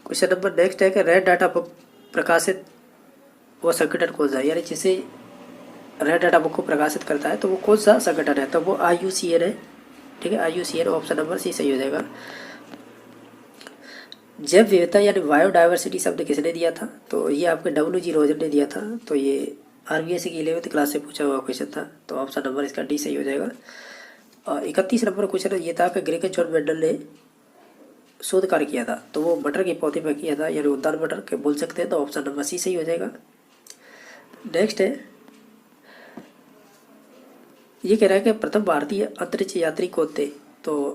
क्वेश्चन नंबर नेक्स्ट है कि रेड डाटा बुक प्रकाशित वो संगठन कौन सा है? यानी जिसे रेड डाटा बुक को प्रकाशित करता है तो वो कौन सा संगठन है? तो वो IUCN है। ठीक है, IUCN ऑप्शन नंबर सी सही हो जाएगा। जैव विविधता यानी बायोडाइवर्सिटी शब्द किसने दिया था? तो ये आपके WG रोजन ने दिया था। तो ये RBSC की 11वीं क्लास से पूछा हुआ क्वेश्चन था, तो ऑप्शन नंबर इसका डी सही हो जाएगा। और 31 नंबर क्वेश्चन ये था कि ग्रेगन जॉन मेंडल ने शोध कार्य किया था, तो वो मटर के पौधे पर किया था, यानी उद्यान मटर के बोल सकते हैं, तो ऑप्शन नंबर सी सही हो जाएगा। नेक्स्ट है ये कह रहा है कि प्रथम भारतीय अंतरिक्ष यात्री कौन थे? तो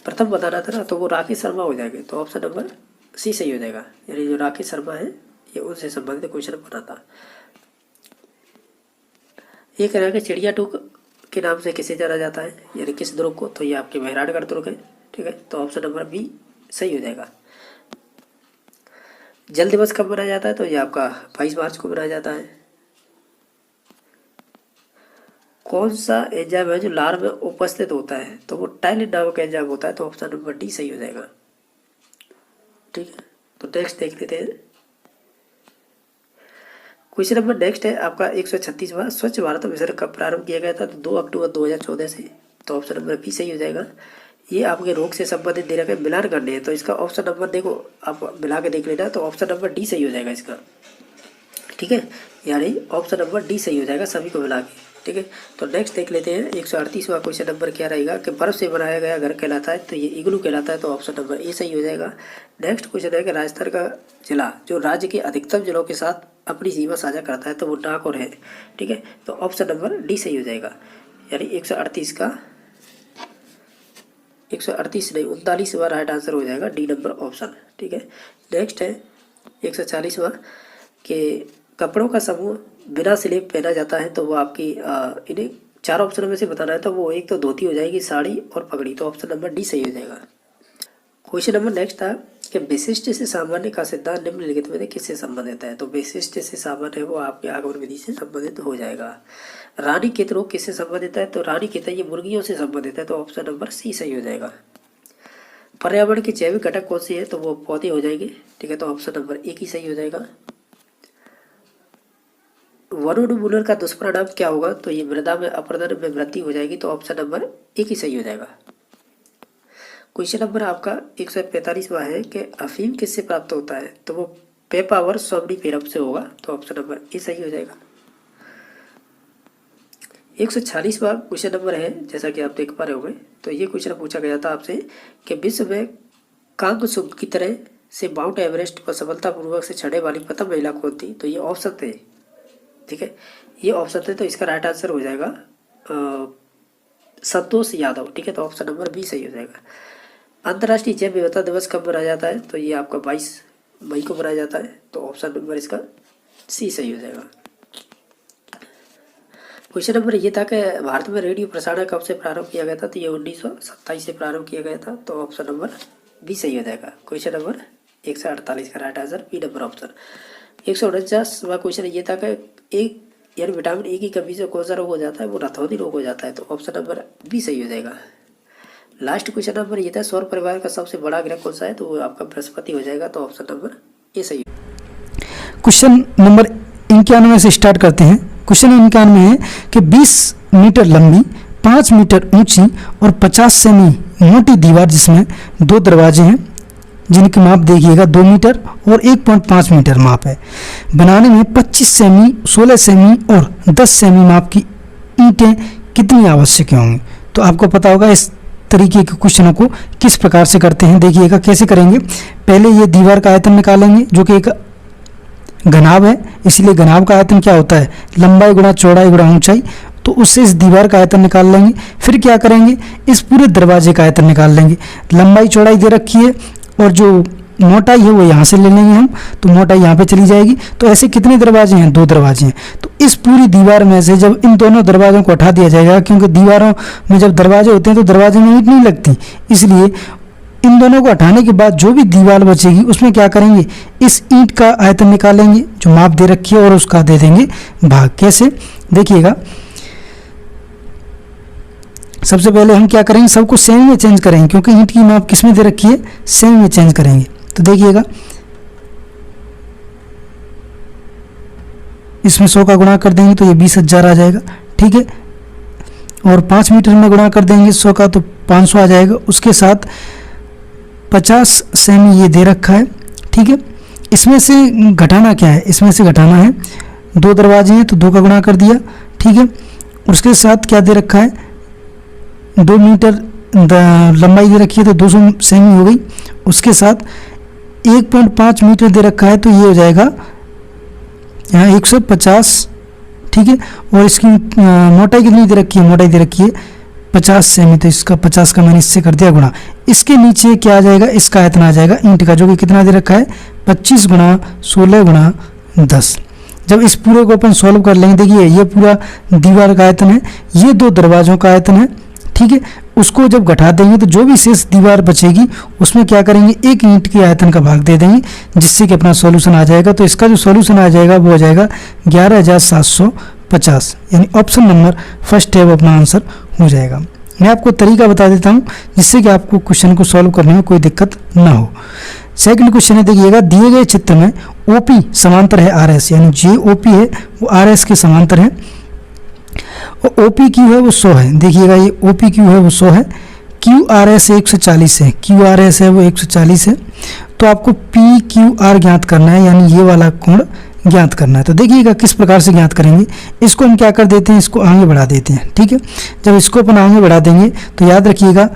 प्रथम बताना था ना, तो वो राकेश शर्मा हो जाएंगे, तो ऑप्शन नंबर सी सही हो जाएगा। यानी जो राकेश शर्मा है ये उनसे संबंधित क्वेश्चन बना था। ये कह रहा है कि चिड़िया टूक के नाम से किसे जाना जाता है, यानी किस दुर्ग को? तो ये आपके मेहरानगढ़ दुर्ग है। ठीक है, तो ऑप्शन नंबर बी सही हो जाएगा। जल दिवस कब मनाया जाता है? तो ये आपका 22 मार्च को मनाया जाता है। कौन सा एंजाइम है जो लार में उपस्थित होता है? तो वो टाइलिन नामक एंजाइम होता है, तो ऑप्शन नंबर डी सही हो जाएगा। ठीक है, तो नेक्स्ट देख लेते हैं। क्वेश्चन नंबर नेक्स्ट है आपका 136वां स्वच्छ भारत मिशन कब प्रारंभ किया गया था? तो 2 अक्टूबर 2014 से, तो ऑप्शन नंबर बी सही हो जाएगा। ये आपके रोग से संबंधित दे रखा है, मिलान करने हैं, तो इसका ऑप्शन नंबर देखो आप मिला के देख लेना, तो ऑप्शन नंबर डी सही हो जाएगा इसका। ठीक है, यानी ऑप्शन नंबर डी सही हो जाएगा सभी को मिला के। ठीक है, तो नेक्स्ट देख लेते हैं 138वां क्वेश्चन नंबर क्या रहेगा कि बर्फ से बनाया गया घर कहलाता है? तो ये इग्लू कहलाता है, तो ऑप्शन नंबर ए सही हो जाएगा। नेक्स्ट क्वेश्चन है कि राजस्थान का जिला जो राज्य के अधिकतम जिलों के साथ अपनी सीमा साझा करता है, तो वो नागौर है। ठीक है, तो ऑप्शन नंबर डी सही हो जाएगा। यानी 138 का 138 नहीं 39वां राइट आंसर हो जाएगा, डी नंबर ऑप्शन। ठीक है, नेक्स्ट है 140वां कि कपड़ों का समूह बिना स्लीव पहना जाता है, तो वो आपकी इन्हें 4 ऑप्शनों में से बताना है, तो वो एक तो धोती हो जाएगी, साड़ी और पगड़ी, तो ऑप्शन नंबर डी सही हो जाएगा। क्वेश्चन नंबर नेक्स्ट था कि विशिष्ट से सामान्य का सिद्धांत निम्नलिखित में से किससे संबंधित है? तो विशिष्ट से सामान्य वो आपके आगमन विधि से संबंधित हो जाएगा। रानीखेत रोग किससे संबंधित है? तो रानीखेत ये मुर्गियों से संबंधित है, तो ऑप्शन नंबर सी सही हो जाएगा। पर्यावरण की जैविक घटक कौन सी है? तो वो पौधे हो जाएंगे, ठीक है, तो ऑप्शन नंबर एक ही सही हो जाएगा। वनोन्मूलन का दुष्परिणाम क्या होगा? तो ये मृदा में अपरदन में वृद्धि हो जाएगी, तो ऑप्शन नंबर एक ही सही हो जाएगा। क्वेश्चन नंबर आपका 145वां है कि अफीम किससे प्राप्त होता है? तो वो पेपावर सोम्निफेरम से होगा, तो ऑप्शन नंबर ए सही हो जाएगा। 146वां क्वेश्चन नंबर है, जैसा कि आप देख पा रहे होंगे, तो ये क्वेश्चन पूछा गया था आपसे कि विश्व में कांगसुम की तरह से माउंट एवरेस्ट पर सफलतापूर्वक से चढ़ने वाली प्रथम महिला कौन थी? तो ये ऑप्शन थे, ठीक है, ये ऑप्शन थे, तो इसका राइट आंसर हो जाएगा संतोष यादव, ठीक है, तो ऑप्शन नंबर बी सही हो जाएगा। अंतर्राष्ट्रीय जैव विविधता दिवस कब मनाया जाता है? तो ये आपका 22 मई को मनाया जाता है, तो ऑप्शन नंबर इसका सी सही हो जाएगा। क्वेश्चन नंबर ये था कि भारत में रेडियो प्रसारण कब से प्रारंभ किया गया था? तो ये 1927 से प्रारंभ किया गया था, तो ऑप्शन नंबर बी सही हो जाएगा। क्वेश्चन नंबर 148 का right answer B number option. 149वां क्वेश्चन ये था कि एक यानी विटामिन ए की कमी से कौन सा रोग हो जाता है? वो रतौंधी रोग हो जाता है, तो ऑप्शन नंबर बी सही हो जाएगा। लास्ट क्वेश्चन नंबर ये था सौर परिवार का सबसे बड़ा ग्रह कौन सा है? तो वो आपका बृहस्पति हो जाएगा, तो ऑप्शन नंबर ए सही।
क्वेश्चन नंबर 91 से स्टार्ट करते हैं। क्वेश्चन 91 है कि 20 मीटर लंबी, 5 मीटर ऊंची और 50 सेमी मोटी दीवार जिसमें 2 दरवाजे हैं, जिनकी माप देखिएगा 2 मीटर और 1.5 मीटर माप है। बनाने में 25 सेमी, 16 सेमी और 10 सेमी माप की ईंटें कितनी आवश्यक होंगी? तो आपको पता होगा इस तरीके के क्वेश्चनों को किस प्रकार से करते हैं। देखिएगा कैसे करेंगे। पहले ये दीवार का आयतन निकालेंगे, जो कि एक घनाभ है, इसलिए घनाभ का आयतन क्या होता है? लंबाई गुणा चौड़ाई गुणा ऊंचाई, तो उससे इस दीवार का आयतन निकाल लेंगे। फिर क्या करेंगे? इस पूरे दरवाजे का आयतन निकाल लेंगे। लंबाई चौड़ाई दे रखी है और जो मोटाई है वो यहाँ से ले लेंगे हम, तो मोटाई यहाँ पे चली जाएगी। तो ऐसे कितने दरवाजे हैं? 2 दरवाजे हैं। तो इस पूरी दीवार में से जब इन दोनों दरवाजों को हटा दिया जाएगा, क्योंकि दीवारों में जब दरवाजे होते हैं तो दरवाजे में ईंट नहीं लगती, इसलिए इन दोनों को हटाने के बाद जो भी दीवार बचेगी उसमें क्या करेंगे? इस ईंट का आयतन निकालेंगे जो माप दे रखी है और उसका दे देंगे भाग। कैसे? देखिएगा, सबसे पहले हम क्या करेंगे? सबको सेमी में चेंज करेंगे, क्योंकि ईंट की माप किस में दे रखी है? सेमी में चेंज करेंगे। तो देखिएगा, इसमें 100 का गुणा कर देंगे तो ये 20,000 आ जाएगा, ठीक है। और 5 मीटर में गुणा कर देंगे 100 का तो 500 आ जाएगा। उसके साथ 50 सेमी ये दे रखा है, ठीक है। इसमें से घटाना क्या है? इसमें से घटाना है, 2 दरवाजे हैं तो 2 का गुणा कर दिया, ठीक है। उसके साथ क्या दे रखा है? 2 मीटर लंबाई दे रखी है तो 200 सेमी हो गई। उसके साथ 1.5 मीटर दे रखा है, तो ये हो जाएगा यहाँ 150, ठीक है। और इसकी मोटाई कितनी दे रखी है? मोटाई दे रखी है 50 सेमी, तो इसका 50 का मैंने इससे कर दिया गुणा। इसके नीचे क्या आ जाएगा? इसका आयतन आ जाएगा ईंट का, जो कि कितना दे रखा है? 25 गुणा 16 गुणा 10। जब इस पूरे को अपन सॉल्व कर लेंगे, देखिए ये पूरा दीवार का आयतन है, ये 2 दरवाजों का आयतन है, ठीक है। उसको जब घटा देंगे तो जो भी शेष दीवार बचेगी उसमें क्या करेंगे? एक ईंट के आयतन का भाग दे देंगे, जिससे कि अपना सॉल्यूशन आ जाएगा। तो इसका जो सॉल्यूशन आ जाएगा वो हो जाएगा 11,750, यानी ऑप्शन नंबर फर्स्ट है वो अपना आंसर हो जाएगा। मैं आपको तरीका बता देता हूँ जिससे कि आपको क्वेश्चन को सॉल्व करने में कोई दिक्कत ना हो। सेकंड क्वेश्चन है, देखिएगा, दिए गए चित्र में OP समांतर है RS, यानी जो OP है वो RS के समांतर है और OPQ है वो 100 है। देखिएगा, ये OPQ है वो 100 है, QRS 140 है, QRS है वो 140 है। तो आपको PQR ज्ञात करना है, यानी ये वाला कोण ज्ञात करना है। तो देखिएगा किस प्रकार से ज्ञात करेंगे। इसको हम क्या कर देते हैं? इसको आगे बढ़ा देते हैं, ठीक है। जब इसको अपन आगे बढ़ा देंगे तो याद रखिएगा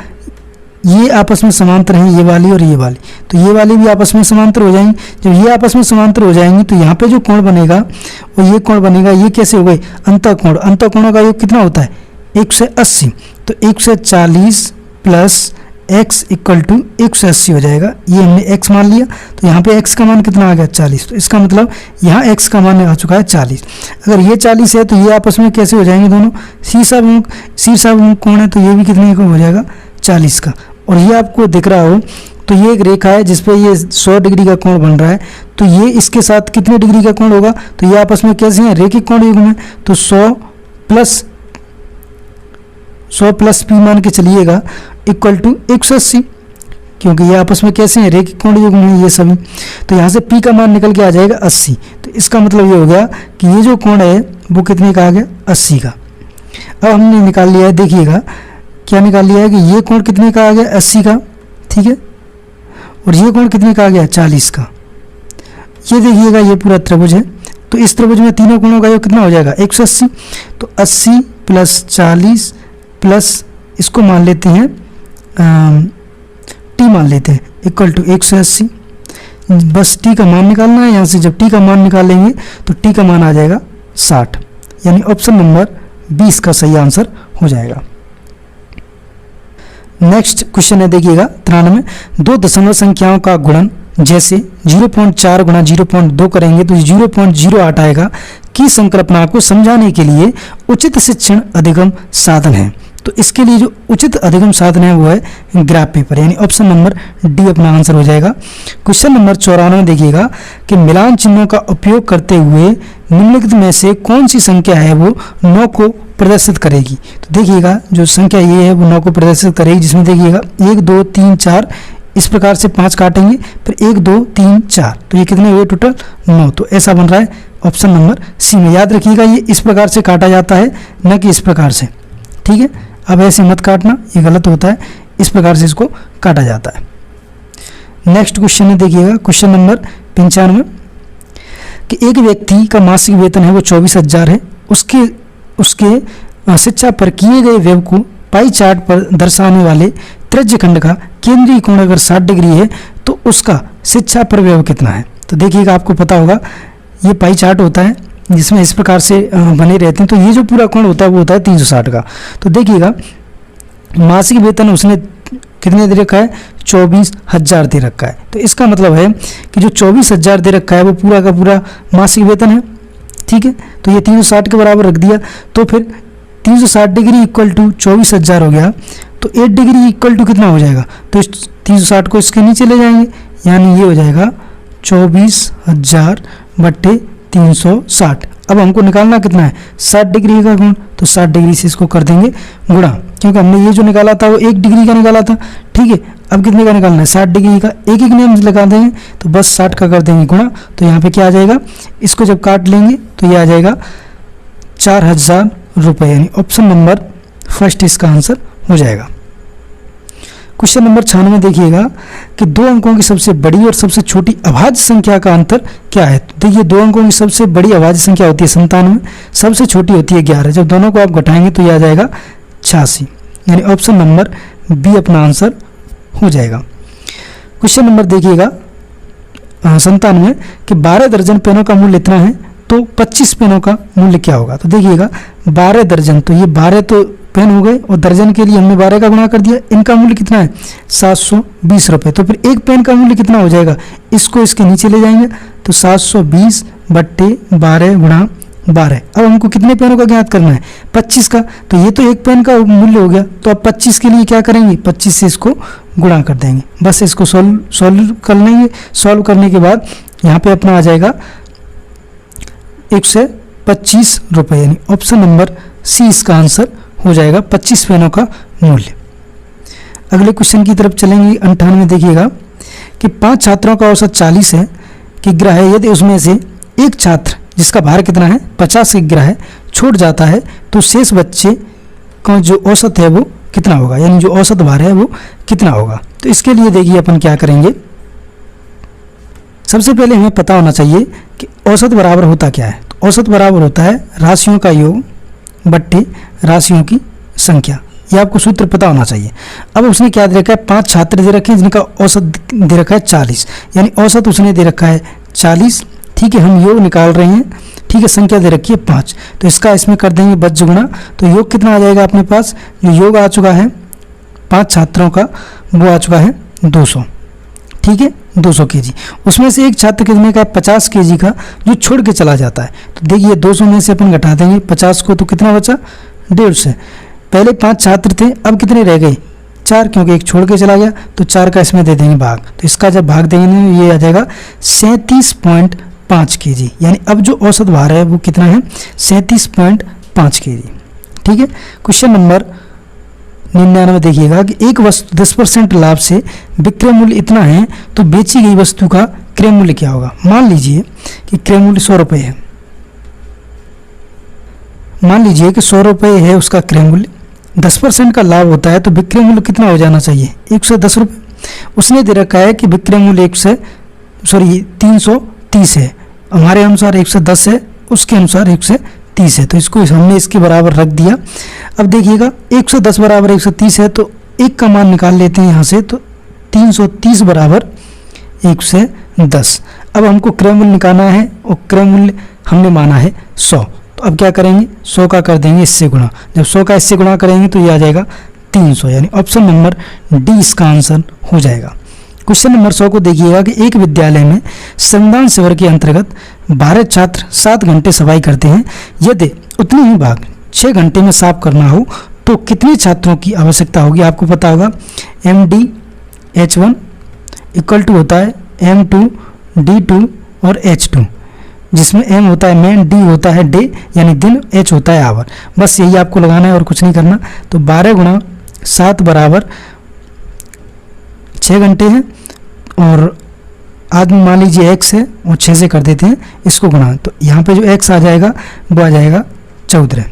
ये आपस में समांतर हैं, ये वाली और ये वाली, तो ये वाली भी आपस में समांतर हो जाएंगी। जब ये आपस में समांतर हो जाएंगी तो यहाँ पे जो कोण बनेगा और ये कोण बनेगा, ये कैसे हो गए? अंतःकोण। अंतःकोणों का योग कितना होता है? 180। तो 140 प्लस x इक्वल टू 180 हो जाएगा। ये हमने x मान लिया, तो यहाँ पे x का मान कितना आ गया? 40। तो इसका मतलब यहाँ x का मान आ चुका है 40। अगर ये 40 है तो ये आपस में कैसे हो जाएंगे? दोनों शीर्षाभिमुख कोण है, तो ये भी कितने का हो जाएगा? 40 का। और ये आपको दिख रहा हो तो ये एक रेखा है जिसपे ये 100 डिग्री का कोण बन रहा है, तो ये इसके साथ कितने डिग्री का कोण होगा? तो ये आपस में कैसे हैं? रेखिक कोण युग्म है, तो 100 प्लस 100 प्लस पी मान के चलिएगा इक्वल टू 180, क्योंकि ये आपस में कैसे हैं, रेखिक कोण युग्म है ये सभी। तो यहाँ से पी का मान निकल के आ जाएगा 80। तो इसका मतलब ये हो गया कि ये जो कोण है वो कितने का आ गया, 80 का। अब हमने निकाल लिया है, देखिएगा क्या निकाल लिया है कि ये कोण कितने का आ गया, 80 का, ठीक है, और ये कोण कितने का आ गया, 40 का। ये देखिएगा ये पूरा त्रिभुज है, तो इस त्रिभुज में तीनों कोणों का योग कितना हो जाएगा, 180। तो 80 प्लस 40 प्लस इसको मान लेते हैं टी मान लेते हैं इक्वल टू 180। बस टी का मान निकालना है। यहाँ से जब टी का मान निकालेंगे तो टी का मान आ जाएगा 60, यानी ऑप्शन नंबर 20 का सही आंसर हो जाएगा। नेक्स्ट क्वेश्चन है, देखिएगा 93। दो दशमलव संख्याओं का गुणन जैसे 0.4 गुणा 0.2 करेंगे तो 0.08 आएगा की संकल्पना को समझाने के लिए उचित शिक्षण अधिगम साधन है। तो इसके लिए जो उचित अधिगम साधन है वो है ग्राफ पेपर, यानी ऑप्शन नंबर डी अपना आंसर हो जाएगा। क्वेश्चन नंबर 94 देखिएगा कि मिलान चिन्हों का उपयोग करते हुए निम्नलिखित में से कौन सी संख्या है वो 9 को प्रदर्शित करेगी। तो देखिएगा जो संख्या ये है वो 9 को प्रदर्शित करेगी, जिसमें देखिएगा 1 2 3 4 इस प्रकार से 5 काटेंगे, फिर 1 2 3 4, तो ये कितने हुए टोटल 9। तो ऐसा बन रहा है ऑप्शन नंबर सी में। याद रखिएगा ये इस प्रकार से काटा जाता है, न कि इस प्रकार से, ठीक है। अब ऐसे मत काटना, ये गलत होता है, इस प्रकार से इसको काटा जाता है। नेक्स्ट क्वेश्चन है, देखिएगा क्वेश्चन नंबर 95 कि एक व्यक्ति का मासिक वेतन है वो 24,000 है, उसके शिक्षा पर किए गए व्यय को पाई चार्ट पर दर्शाने वाले त्रिज्यखंड का केंद्रीय कोण अगर 60 डिग्री है तो उसका शिक्षा पर व्यय कितना है। तो देखिएगा आपको पता होगा ये पाई चार्ट होता है जिसमें इस प्रकार से बने रहते हैं, तो ये जो पूरा कोण होता है वो होता है 360 का। तो देखिएगा मासिक वेतन उसने कितने दे रखा है, 24,000 दे रखा है। तो इसका मतलब है कि जो 24,000 दे रखा है वो पूरा का पूरा मासिक वेतन है, ठीक है। तो ये 360 के बराबर रख दिया, तो फिर 360 डिग्री इक्वल टू 24,000 हो गया। तो 8 डिग्री इक्वल टू कितना हो जाएगा, तो इस 360 को इसके नीचे ले जाएंगे, यानी ये हो जाएगा 24,000 बट्टे 360। अब हमको निकालना कितना है, 60 डिग्री का कोण, तो 60 डिग्री से इसको कर देंगे गुणा, क्योंकि हमने ये जो निकाला था वो 1 डिग्री का निकाला था, ठीक है। अब कितने का निकालना है, 60 डिग्री का। एक एक नियम लगा देंगे तो बस 60 का कर देंगे गुणा, तो यहाँ पे क्या आ जाएगा, इसको जब काट लेंगे तो ये आ जाएगा 4,000 रुपये, यानी ऑप्शन नंबर फर्स्ट इसका आंसर हो जाएगा। क्वेश्चन नंबर 96 देखिएगा कि दो अंकों की सबसे बड़ी और सबसे छोटी अभाज्य संख्या का अंतर क्या है। तो देखिए दो अंकों की सबसे बड़ी अभाज्य संख्या होती है 97, सबसे छोटी होती है 11। जब दोनों को आप घटाएंगे तो यह आ जाएगा 86, यानी ऑप्शन नंबर बी अपना आंसर हो जाएगा। क्वेश्चन नंबर देखिएगा 97 कि 12 दर्जन पेनों का मूल्य इतना है तो 25 पेनों का मूल्य क्या होगा। तो देखिएगा 12 दर्जन, तो ये 12 तो पेन हो गए और दर्जन के लिए हमने 12 का गुणा कर दिया। इनका मूल्य कितना है, 720 रुपये। तो फिर एक पेन का मूल्य कितना हो जाएगा, इसको इसके नीचे ले जाएंगे, तो 720 बट्टे 12 गुणा 12। अब हमको कितने पेनों का ज्ञात करना है, 25 का। तो ये तो एक पेन का मूल्य हो गया, तो अब 25 के लिए क्या करेंगे, 25 से इसको गुणा कर देंगे। बस इसको सॉल्व कर लेंगे। सॉल्व करने के बाद यहाँ पे अपना आ जाएगा 125 रुपये, यानी ऑप्शन नंबर सी इसका आंसर हो जाएगा, 25 पेनों का मूल्य। अगले क्वेश्चन की तरफ चलेंगे। 98 देखिएगा कि 5 छात्रों का औसत 40 है कि ग्रह है, यदि उसमें से एक छात्र जिसका भार कितना है 50 की ग्रह है छूट जाता है तो शेष बच्चे का जो औसत है वो कितना होगा, यानी जो औसत भार है वो कितना होगा। तो इसके लिए देखिए अपन क्या करेंगे, सबसे पहले हमें पता होना चाहिए कि औसत बराबर होता क्या है। तो औसत बराबर होता है राशियों का योग बट्टे राशियों की संख्या, ये आपको सूत्र पता होना चाहिए। अब उसने क्या दे रखा है, 5 छात्र दे रखे हैं जिनका औसत दे रखा है 40, यानी औसत उसने दे रखा है 40, ठीक है। हम योग निकाल रहे हैं, ठीक है, संख्या दे रखी है 5, तो इसका इसमें कर देंगे बज्र गुणा। तो योग कितना आ जाएगा अपने पास, जो योग आ चुका है 5 छात्रों का वो आ चुका है 200, ठीक है, 200 kg। उसमें से एक छात्र कितने का 50 kg का जो छोड़ के चला जाता है। तो देखिए 200 में से अपन घटा देंगे 50 को, तो कितना बचा 150। पहले 5 छात्र थे, अब कितने रह गए 4, क्योंकि एक छोड़ के चला गया, तो 4 का इसमें दे देंगे भाग। तो इसका जब भाग देंगे ये आ जाएगा 37.5 kg, यानी अब जो औसत भार है वो कितना है 37.5 5 kg। ठीक है। क्वेश्चन नंबर 99 देखिएगा कि एक वस्तु 10% लाभ से विक्रय मूल्य इतना है तो बेची गई वस्तु का क्रय मूल्य क्या होगा। मान लीजिए कि क्रय मूल्य 100 रुपये है, मान लीजिए कि 100 रुपये है उसका क्रय मूल्य, 10% का लाभ होता है तो विक्रय मूल्य कितना हो जाना चाहिए, 110 रुपये। उसने दे रखा है कि विक्रय मूल्य 330 है, हमारे अनुसार 110 है, उसके अनुसार 130 है, तो इसको हमने इसके बराबर रख दिया। अब देखिएगा 110 बराबर 130 है तो एक का मान निकाल लेते हैं यहाँ से, तो 330 बराबर 110। अब हमको क्रय मूल्य निकालना है और क्रय मूल्य हमने माना है 100, तो अब क्या करेंगे 100 का कर देंगे इससे गुणा, जब 100 का इससे गुणा करेंगे तो ये आ जाएगा 300, यानी ऑप्शन नंबर डी इसका आंसर हो जाएगा। क्वेश्चन नंबर 100 को देखिएगा कि एक विद्यालय में संविधान शिविर के अंतर्गत 12 छात्र 7 घंटे सफाई करते हैं, यदि उतनी ही भाग 6 घंटे में साफ करना हो तो कितने छात्रों की आवश्यकता होगी। आपको पता होगा MDH1 इक्वल टू होता है M2 D2 और H2, जिसमें M होता है मैन, D होता है डे यानी दिन, H होता है आवर। बस यही आपको लगाना है और कुछ नहीं करना। तो 12 गुणा 7 बराबर 6 घंटे हैं और आदमी मान लीजिए x है और 6 से कर देते हैं इसको गुणा, तो यहाँ पे जो x आ जाएगा वो आ जाएगा 14,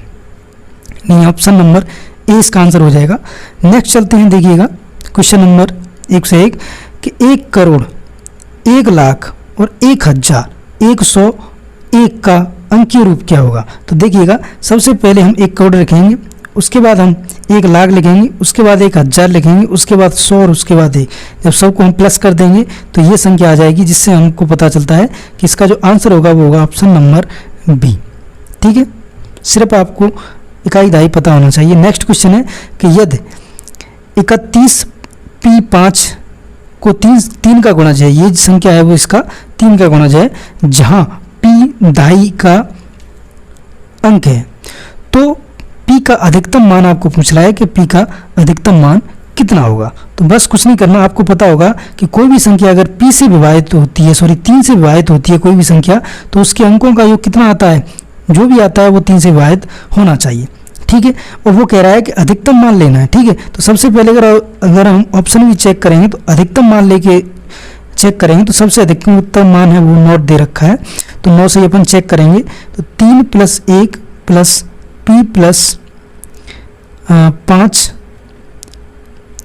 नहीं ऑप्शन नंबर ए इसका आंसर हो जाएगा। नेक्स्ट चलते हैं, देखिएगा क्वेश्चन नंबर 101 कि 1 करोड़ 1 लाख और 1,101 का अंकीय रूप क्या होगा। तो देखिएगा सबसे पहले हम 1 करोड़ लिखेंगे, उसके बाद हम 1 लाख लिखेंगे, उसके बाद 1,000 लिखेंगे, उसके बाद 100 और उसके बाद 1। जब सबको हम प्लस कर देंगे तो ये संख्या आ जाएगी, जिससे हमको पता चलता है कि इसका जो आंसर होगा वो होगा ऑप्शन नंबर बी। ठीक है, सिर्फ आपको इकाई दहाई पता होना चाहिए। नेक्स्ट क्वेश्चन है कि यदि 31P5 को 3 का गुणज है, ये संख्या है वो इसका 3 का गुणज है, जहाँ P दहाई का अंक है, तो P का अधिकतम मान आपको पूछ रहा है कि P का अधिकतम मान कितना होगा। तो बस कुछ नहीं करना, आपको पता होगा कि कोई भी संख्या अगर P से विभाजित होती है, 3 से विभाजित होती है कोई भी संख्या, तो उसके अंकों का योग कितना आता है, जो भी आता है वो 3 से विभाजित होना चाहिए। ठीक है, और वो कह रहा है कि अधिकतम मान लेना है। ठीक है, तो सबसे पहले अगर हम ऑप्शन भी चेक करेंगे तो अधिकतम मान लेके चेक करेंगे तो सबसे अधिकतम मान है वो 9 दे रखा है, तो 9 से अपन चेक करेंगे तो 3 + 1 + P + 5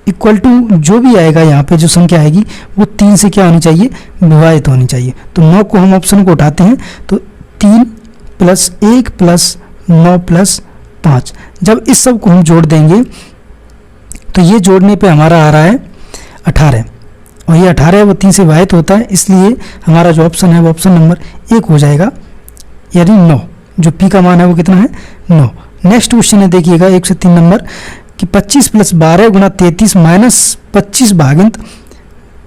इक्वल टू जो भी आएगा, यहाँ पे जो संख्या आएगी वो 3 से क्या होनी चाहिए, विभाजित होनी चाहिए। तो 9 को हम ऑप्शन को उठाते हैं तो 3 + 1 + 9 + 5, जब इस सब को हम जोड़ देंगे तो ये जोड़ने पे हमारा आ रहा है 18, और ये 18 है वो 3 से विभाजित होता है, इसलिए हमारा जो ऑप्शन है वो ऑप्शन नंबर 1 हो जाएगा, यानी 9। जो P का मान है वो कितना है, 9। नेक्स्ट क्वेश्चन है, देखिएगा 1 से 3 नंबर कि 25 + 12 × 33 - 25 भागित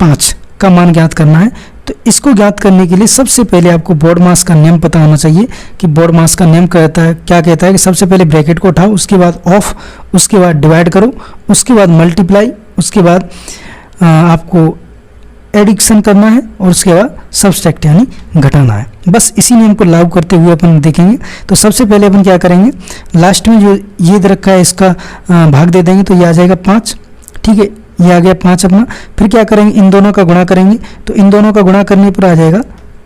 5 का मान ज्ञात करना है। तो इसको ज्ञात करने के लिए सबसे पहले आपको बोर्ड मास का नियम पता होना चाहिए कि बोर्ड मास का नियम कहता है, क्या कहता है कि सबसे पहले ब्रैकेट को उठाओ, उसके बाद ऑफ, उसके बाद डिवाइड करो, उसके बाद मल्टीप्लाई, उसके बाद आपको एडिक्शन करना है और उसके बाद सब्सट्रैक्ट यानी घटाना है। बस इसी नियम को लागू करते हुए अपन देखेंगे। तो सबसे पहले अपन क्या करेंगे, लास्ट में जो ये दे रखा है इसका भाग दे देंगे, तो ये आ जाएगा 5। ठीक है, ये आ गया 5 अपना। फिर क्या करेंगे, इन दोनों का गुणा करेंगे, तो इन दोनों का गुणा करने पर आ जाएगा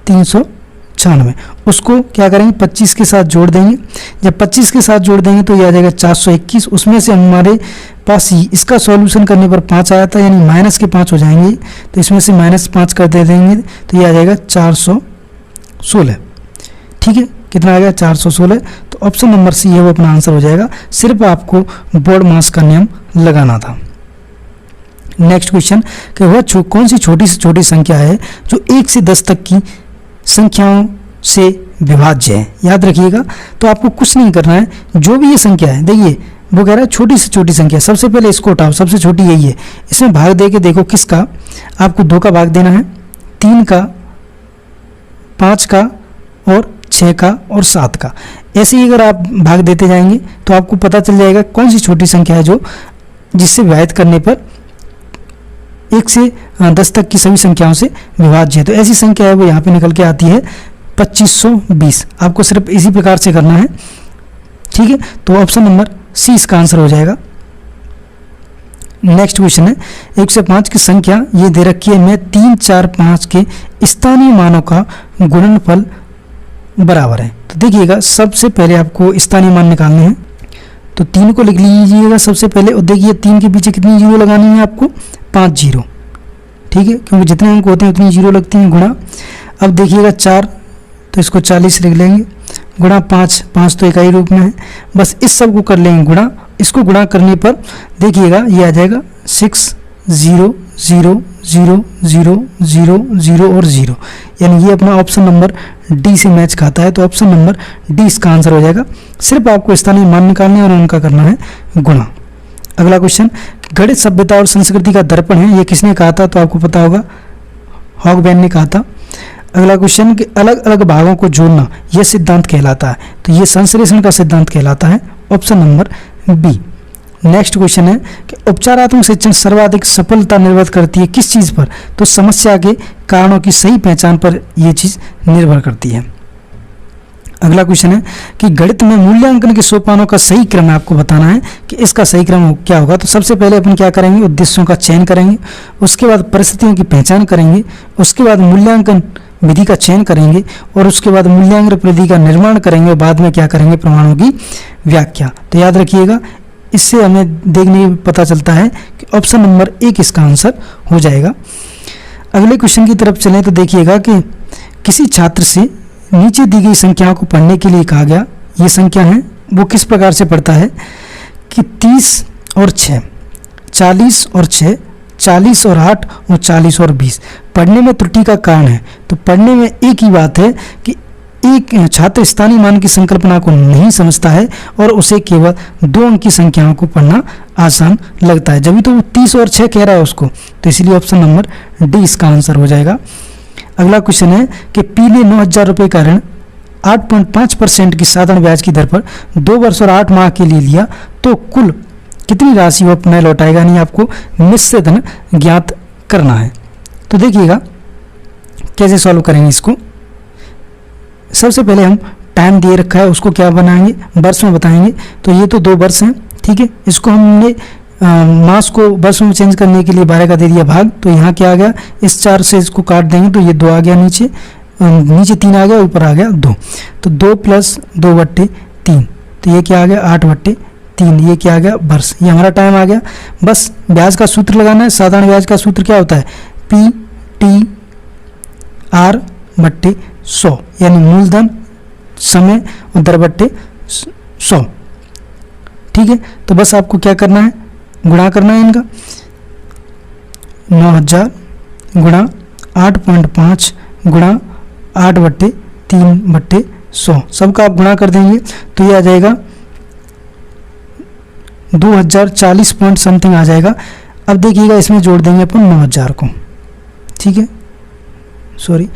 396। उसको क्या करेंगे, 25 के साथ जोड़ देंगे। जब 25 के साथ जोड़ देंगे तो ये आ जाएगा 421। उसमें से हमारे पास ही इसका सॉल्यूशन करने पर 5 आया था, यानी माइनस के 5 हो जाएंगे, तो इसमें से -5 कर दे देंगे तो ये आ जाएगा 416। ठीक है, कितना आ गया 416। तो ऑप्शन नंबर सी है वो अपना आंसर हो जाएगा। सिर्फ आपको बोर्ड मास का नियम लगाना था। नेक्स्ट क्वेश्चन कि वह कौन सी छोटी से छोटी संख्या है जो 1 से 10 तक की संख्याओं से विभाज्य है। याद रखिएगा, तो आपको कुछ नहीं करना है, जो भी ये संख्या है, देखिए वो कह रहा है छोटी से छोटी संख्या, सबसे पहले इसको उठाओ, सबसे छोटी यही है। इसमें भाग दे के देखो किसका, आपको 2 का भाग देना है, 3 का, 5 का और 6 का और 7 का। ऐसे ही अगर आप भाग देते जाएंगे तो आपको पता चल जाएगा कौन सी छोटी संख्या है जो जिससे विभाजित करने पर 1 से 10 तक की सभी संख्याओं से विभाज्य है। तो ऐसी संख्या है वो यहाँ पे निकल के आती है 2520। आपको सिर्फ इसी प्रकार से करना है, ठीक है, तो ऑप्शन नंबर सी इसका आंसर हो जाएगा। नेक्स्ट क्वेश्चन है 1 से 5 की संख्या ये दे रखी है, मैं 3, 4, 5 के स्थानीय मानों का गुणनफल बराबर है। तो देखिएगा सबसे पहले आपको स्थानीय मान निकालने हैं, तो 3 को लिख लीजिएगा सबसे पहले, और देखिए 3 के पीछे कितनी जीरो लगानी है आपको, 5 जीरो, ठीक है, क्योंकि जितने अंक होते हैं उतनी जीरो लगती हैं, गुणा। अब देखिएगा 4, तो इसको 40 लिख लेंगे, गुणा 5, 5 तो इकाई रूप में है, बस इस सब को कर लेंगे गुणा। इसको गुणा करने पर देखिएगा ये आ जाएगा 6 0 0 0 0 0 0 और 0, यानी ये अपना ऑप्शन नंबर डी से मैच खाता है, तो ऑप्शन नंबर डी इसका आंसर हो जाएगा। सिर्फ आपको स्थानीय मान निकालने और उनका करना है गुणा। अगला क्वेश्चन, गणित सभ्यता और संस्कृति का दर्पण है, ये किसने कहा था, तो आपको पता होगा हॉगबैन ने कहा था। अगला क्वेश्चन कि अलग अलग भागों को जोड़ना यह सिद्धांत कहलाता है, तो ये संश्लेषण का सिद्धांत कहलाता है, option number B. Next question है कि उपचारात्मक शिक्षण सर्वाधिक सफलता निर्भर करती है किस चीज़ पर, तो समस्या के कारणों की सही पहचान पर यह चीज़ निर्भर करती है। अगला क्वेश्चन है कि गणित में मूल्यांकन के सोपानों का सही क्रम आपको बताना है कि इसका सही क्रम क्या होगा। तो सबसे पहले अपन क्या करेंगे, उद्देश्यों का चयन करेंगे, उसके बाद परिस्थितियों की पहचान करेंगे, उसके बाद मूल्यांकन विधि का चयन करेंगे, और उसके बाद मूल्यांकन विधि का निर्माण करेंगे, और बाद में क्या करेंगे, प्रमाणों की व्याख्या। तो याद रखिएगा, इससे हमें देखने पता चलता है कि ऑप्शन नंबर 1 इसका आंसर हो जाएगा। अगले क्वेश्चन की तरफ चलें तो देखिएगा कि किसी छात्र से नीचे दी गई संख्याओं को पढ़ने के लिए कहा गया, ये संख्या है वो किस प्रकार से पढ़ता है कि 30 और 6, 40 और 6, 40 और 8 और 40 और 20। पढ़ने में त्रुटि का कारण है, तो पढ़ने में एक ही बात है कि एक छात्र स्थानीय मान की संकल्पना को नहीं समझता है और उसे केवल 2 अंक की संख्याओं को पढ़ना आसान लगता है, जब भी तो वो 30 और 6 कह रहा है उसको, तो इसलिए ऑप्शन नंबर डी इसका आंसर हो जाएगा। अगला क्वेश्चन है कि पी ने 9,000 रुपये का ऋण 8.5% की साधारण ब्याज की दर पर 2 वर्ष और 8 माह के लिए लिया, तो कुल कितनी राशि वो पुनः लौटाएगा, यानी आपको मिश्र धन ज्ञात करना है। तो देखिएगा कैसे सॉल्व करेंगे इसको। सबसे पहले हम टाइम दिए रखा है उसको क्या बनाएंगे, वर्ष में बताएंगे, तो ये तो 2 वर्ष हैं, ठीक है, इसको हमने मास को वर्ष में चेंज करने के लिए 12 का दे दिया भाग, तो यहाँ क्या आ गया, इस 4 से इसको काट देंगे तो ये 2 आ गया, नीचे 3 आ गया, ऊपर आ गया 2, तो 2 + 2/3, तो ये क्या आ गया 8/3, ये क्या आ गया वर्ष, ये हमारा टाइम आ गया। बस ब्याज का सूत्र लगाना है, साधारण ब्याज का सूत्र क्या होता है, P/R/100, यानी मूलधन समय और दर बट्टे 100, ठीक है। तो बस आपको क्या करना है, गुणा करना है इनका, 9,000 गुणा 8.5 गुणा 8/3/100, सबका आप गुणा कर देंगे तो ये आ जाएगा 2040 पॉइंट समथिंग आ जाएगा। अब देखिएगा इसमें जोड़ देंगे अपन 9,000 को, ठीक है, सॉरी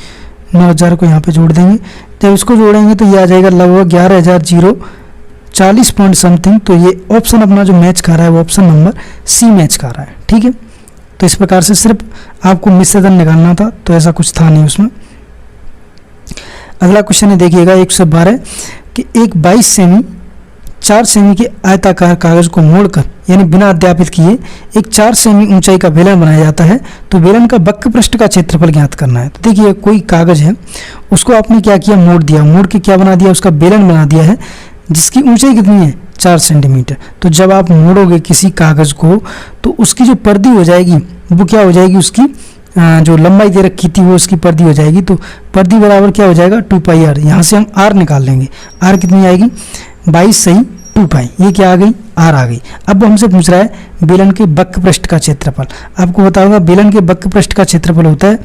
9,000 को यहाँ पे जोड़ देंगे, जब इसको जोड़ेंगे तो ये आ जाएगा लगभग 11,040 पॉइंट समथिंग। तो ये ऑप्शन अपना जो मैच खा रहा है वो ऑप्शन नंबर सी मैच खा रहा है, ठीक है। तो इस प्रकार से सिर्फ आपको मिश्र धन निकालना था, तो ऐसा कुछ था नहीं उसमें। अगला क्वेश्चन है देखिएगा 112 कि एक 22 सेमी 4 सेमी के आयताकार कागज को मोड़कर यानी बिना अध्यापित किए एक 4 सेमी ऊंचाई का बेलन बनाया जाता है, तो बेलन का वक्र पृष्ठ का क्षेत्रफल ज्ञात करना है। तो देखिए कोई कागज है, उसको आपने क्या किया, मोड़ दिया, मोड़ के क्या बना दिया, उसका बेलन बना दिया है, जिसकी ऊंचाई कितनी है 4 सेंटीमीटर। तो जब आप मोड़ोगे किसी कागज को तो उसकी जो पर्दी हो जाएगी वो क्या हो जाएगी, उसकी जो लंबाई दे रखी थी वो उसकी पर्दी हो जाएगी, तो पर्दी बराबर क्या हो जाएगा 2πr। यहाँ से हम r निकाल लेंगे, r कितनी आएगी 22 सही 2π, ये क्या आ गई r आ गई। अब हमसे पूछ रहा है बेलन के वक्र पृष्ठ का क्षेत्रफल। आपको पता होगा बेलन के वक्र पृष्ठ का क्षेत्रफल होता है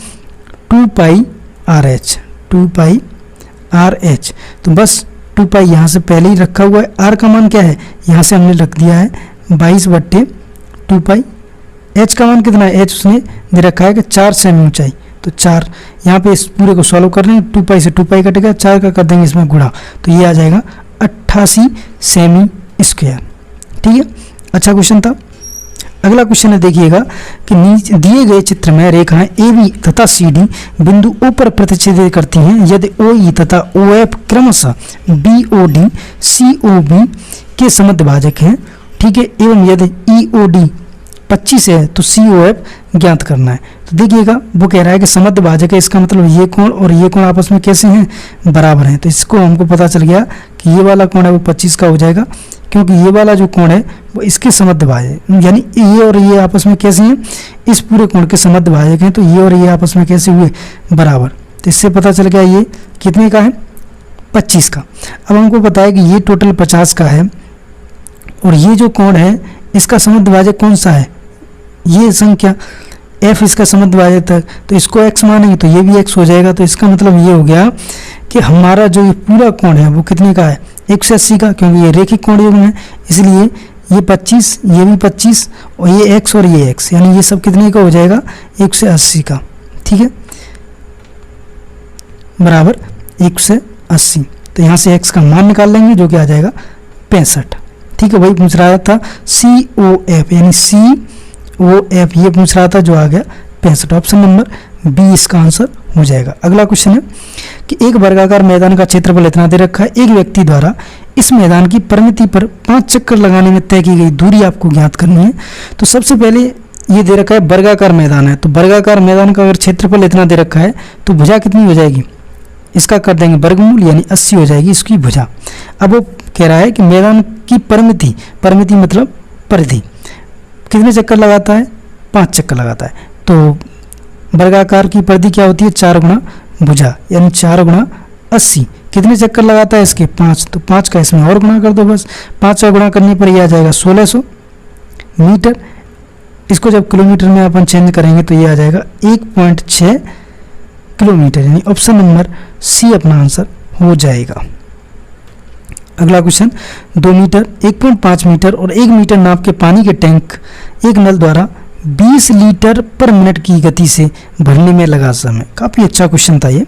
2πrh, 2πrh। तो बस 2π यहाँ से पहले ही रखा हुआ है, r का मान क्या है यहाँ से हमने रख दिया है 22/2π। h का मान कितना है, h उसने दे रखा है कि 4 सेमी ऊंचाई, तो 4 यहाँ पे इस पूरे को सॉल्व कर रहे हैं, 2π से 2π कटेगा, 4 का कर देंगे इसमें गुणा, तो ये आ जाएगा 88 सेमी स्क्वायर, ठीक है। अच्छा क्वेश्चन था। अगला क्वेश्चन है, देखिएगा कि नीचे दिए गए चित्र में रेखाएं AB तथा CD बिंदु O पर प्रतिच्छेदित करती हैं यदि OE तथा OF क्रमशः BOD COB के समद्विभाजक हैं, ठीक है, एवं यदि EOD 25 है तो COF ज्ञात करना है। तो देखिएगा वो कह रहा है कि समद्विभाजक है, इसका मतलब ये कोण और ये कोण आपस में कैसे हैं, बराबर हैं। तो इसको हमको पता चल गया कि ये वाला कोण है वो 25 का हो जाएगा, क्योंकि ये वाला जो कोण है वो इसके समद्विभाजक, यानी ये और ये आपस में कैसे हैं, इस पूरे कोण के समद्विभाजक हैं। तो ये और ये आपस में कैसे हुए, बराबर। तो इससे पता चल गया ये कितने का है, 25 का। अब हमको पता है कि ये टोटल 50 का है और ये जो कोण है इसका समद्विभाजक कौन सा है, ये संख्या f इसका समद्विभाजक था, तो इसको x मानेंगे तो ये भी x हो जाएगा। तो इसका मतलब ये हो गया कि हमारा जो ये पूरा कोण है वो कितने का है, 180 का, क्योंकि ये रेखिक कोण युग्म है, इसलिए ये 25, ये भी 25 और ये x और ये x, यानी ये सब कितने का हो जाएगा, 180 का, ठीक है, बराबर 180। तो यहाँ से x का मान निकाल लेंगे जो कि आ जाएगा 65, ठीक है। वही पूछ रहा था COF, यानी COF ये पूछ रहा था, जो आ गया 65। ऑप्शन नंबर बी इसका आंसर हो जाएगा। अगला क्वेश्चन है कि एक वर्गाकार मैदान का क्षेत्रफल इतना दे रखा है, एक व्यक्ति द्वारा इस मैदान की परिमिति पर 5 चक्कर लगाने में तय की गई दूरी आपको ज्ञात करनी है। तो सबसे पहले ये दे रखा है वर्गाकार मैदान है, तो वर्गाकार मैदान का अगर क्षेत्रफल इतना दे रखा है तो भुजा कितनी हो जाएगी, इसका कर देंगे वर्गमूल, यानी 80 हो जाएगी इसकी भुजा। अब वो कह रहा है कि मैदान की परिमिति, परिमिति मतलब परिधि, कितने चक्कर लगाता है, 5 चक्कर लगाता है। तो वर्गाकार की परिधि क्या होती है, 4 गुना भुजा, यानी 4 गुना 80। कितने चक्कर लगाता है इसके, 5, तो 5 का इसमें और गुना कर दो बस, 5 का गुना करने पर यह आ जाएगा 1600 मीटर। इसको जब किलोमीटर में अपन चेंज करेंगे तो ये आ जाएगा 1.6 किलोमीटर, यानी ऑप्शन नंबर सी अपना आंसर हो जाएगा। अगला क्वेश्चन, 2 मीटर, 1.5 मीटर और 1 मीटर नाप के पानी के टैंक एक नल द्वारा 20 लीटर पर मिनट की गति से भरने में लगा समय। काफ़ी अच्छा क्वेश्चन था ये,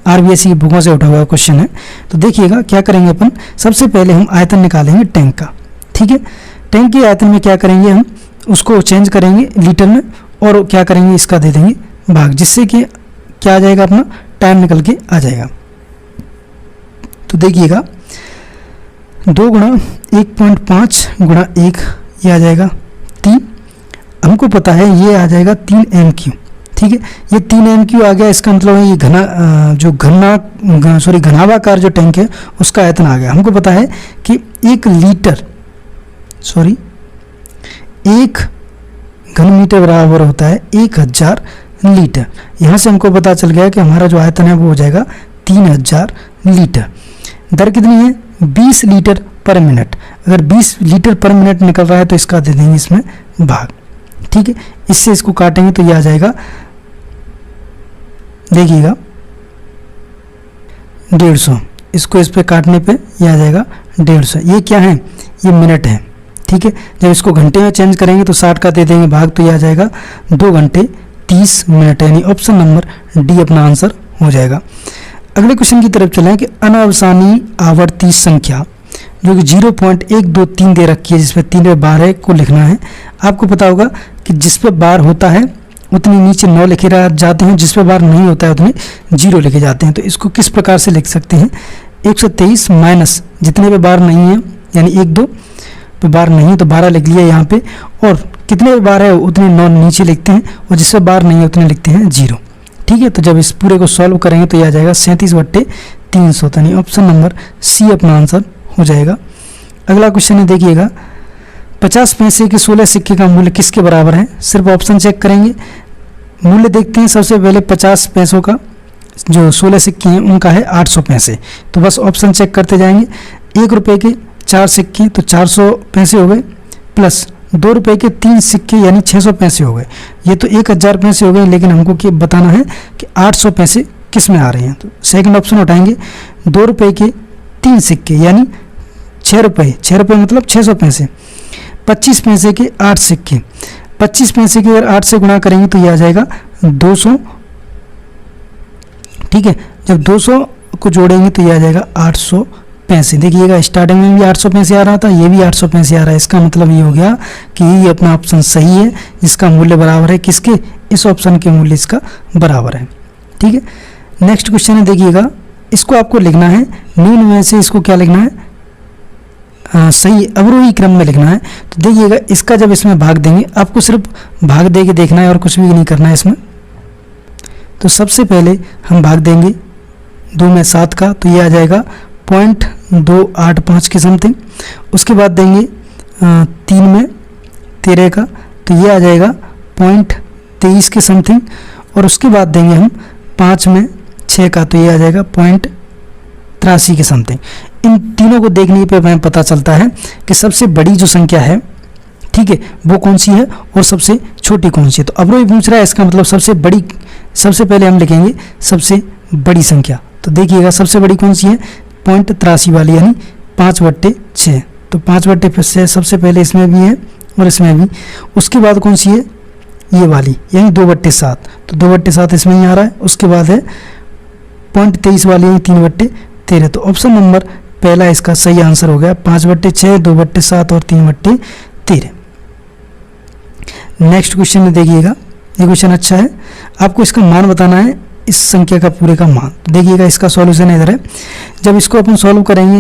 आरबीएससी की बुकों से उठा हुआ क्वेश्चन है। तो देखिएगा क्या करेंगे अपन, सबसे पहले हम आयतन निकालेंगे टैंक का, ठीक है। टैंक के आयतन में क्या करेंगे, हम उसको चेंज करेंगे लीटर में और क्या करेंगे, इसका दे देंगे भाग, जिससे कि क्या आ जाएगा, अपना टाइम निकल के आ जाएगा। तो देखिएगा 2 गुणा 1.5 गुणा 1, ये आ जाएगा 3। हमको पता है ये आ जाएगा 3 MQ, ठीक है। ये 3 MQ आ गया, इसका मतलब है ये घनाभाकार जो टैंक है उसका आयतन आ गया। हमको पता है कि 1 घन मीटर बराबर होता है 1000 लीटर। यहाँ से हमको पता चल गया कि हमारा जो आयतन है वो हो जाएगा 3000 लीटर। दर कितनी है, 20 लीटर पर मिनट। अगर 20 लीटर पर मिनट निकल रहा है तो इसका दे देंगे इसमें भाग, ठीक है। इससे इसको काटेंगे तो ये आ जाएगा, देखिएगा 150। इसको इस पे काटने पे ये आ जाएगा 150। ये क्या है, ये मिनट है, ठीक है। जब इसको घंटे में चेंज करेंगे तो 60 का दे देंगे भाग, तो ये आ जाएगा 2 घंटे 30 मिनट, यानी ऑप्शन नंबर डी अपना आंसर हो जाएगा। अगले क्वेश्चन की तरफ चलें कि अनावसानी आवर्ती संख्या जो कि 0.123 दे रखी है, जिसमें 3 पे बार है को लिखना है। आपको पता होगा कि जिस पे बार होता है उतनी नीचे 9 लिखे जाते हैं, जिस पे बार नहीं होता है उतने 0 लिखे जाते हैं। तो इसको किस प्रकार से लिख सकते हैं, 123 माइनस जितने पे बार नहीं है, यानी 1-2 पे बार नहीं है तो 12 लिख लिया यहाँ पे, और कितने पे बार है उतने 9 नीचे लिखते हैं, और जिसपे बार नहीं है उतने लिखते हैं 0, ठीक है। तो जब इस पूरे को सॉल्व करेंगे तो यह आ जाएगा 37/300, यानी ऑप्शन नंबर सी अपना आंसर हो जाएगा। अगला क्वेश्चन है, देखिएगा 50 पैसे के 16 सिक्के का मूल्य किसके बराबर है। सिर्फ ऑप्शन चेक करेंगे, मूल्य देखते हैं। सबसे पहले 50 पैसों का जो 16 सिक्के हैं उनका है 800 पैसे, तो बस ऑप्शन चेक करते जाएंगे। 1 रुपये के 4 सिक्के तो 400 पैसे हो गए, प्लस 2 रुपये के 3 सिक्के यानी 600 पैसे हो गए, ये तो 1000 पैसे हो गए। लेकिन हमको क्या बताना है कि 800 पैसे किस में आ रहे हैं, तो सेकंड ऑप्शन उठाएंगे। 2 रुपये के 3 सिक्के यानी 6 रुपये मतलब 600 पैसे। 25 पैसे के 8 सिक्के, 25 पैसे के अगर 8 से गुणा करेंगे तो ये आ जाएगा 200, ठीक है। जब 200 को जोड़ेंगे तो ये आ जाएगा 800 पैसे। देखिएगा स्टार्टिंग में भी 885 आ रहा था, ये भी 885 आ रहा है। इसका मतलब ये हो गया कि ये अपना ऑप्शन सही है, जिसका मूल्य बराबर है किसके, इस ऑप्शन के मूल्य इसका बराबर है। ठीक है, नेक्स्ट क्वेश्चन है, देखिएगा इसको आपको लिखना है निम्न में से इसको क्या लिखना है, सही अवरोही क्रम में लिखना है। तो देखिएगा इसका जब इसमें भाग देंगे, आपको सिर्फ भाग दे के देखना है और कुछ भी नहीं करना है इसमें। तो सबसे पहले हम भाग देंगे 2 में 7 का, तो ये आ जाएगा 0.285 के समथिंग। उसके बाद देंगे 3 में 13 का, तो ये आ जाएगा 0.23 के समथिंग। और उसके बाद देंगे हम 5 में 6 का, तो ये आ जाएगा 0.83 के समथिंग। इन तीनों को देखने पे हमें पता चलता है कि सबसे बड़ी जो संख्या है, ठीक है, वो कौन सी है और सबसे छोटी कौन सी है। तो अवरोही पूछ रहा है, इसका मतलब सबसे बड़ी, सबसे पहले हम लिखेंगे सबसे बड़ी संख्या। तो देखिएगा सबसे बड़ी कौन सी है, 0.83 वाली, यानी 5/6। तो 5/6 सबसे पहले इसमें भी है और इसमें भी। उसके बाद कौन सी है, ये वाली, यानी 2/7। तो 2/7 इसमें ही आ रहा है। उसके बाद है 0.23 वाली, यानी 3/13। तो ऑप्शन नंबर पहला इसका सही आंसर हो गया, 5/6, 2/7 और 3/13। नेक्स्ट क्वेश्चन में देखिएगा, ये क्वेश्चन अच्छा है, आपको इसका मान बताना है, इस संख्या का पूरे का मान। तो देखिएगा इसका सॉल्यूशन इधर है। जब इसको अपन सॉल्व करेंगे,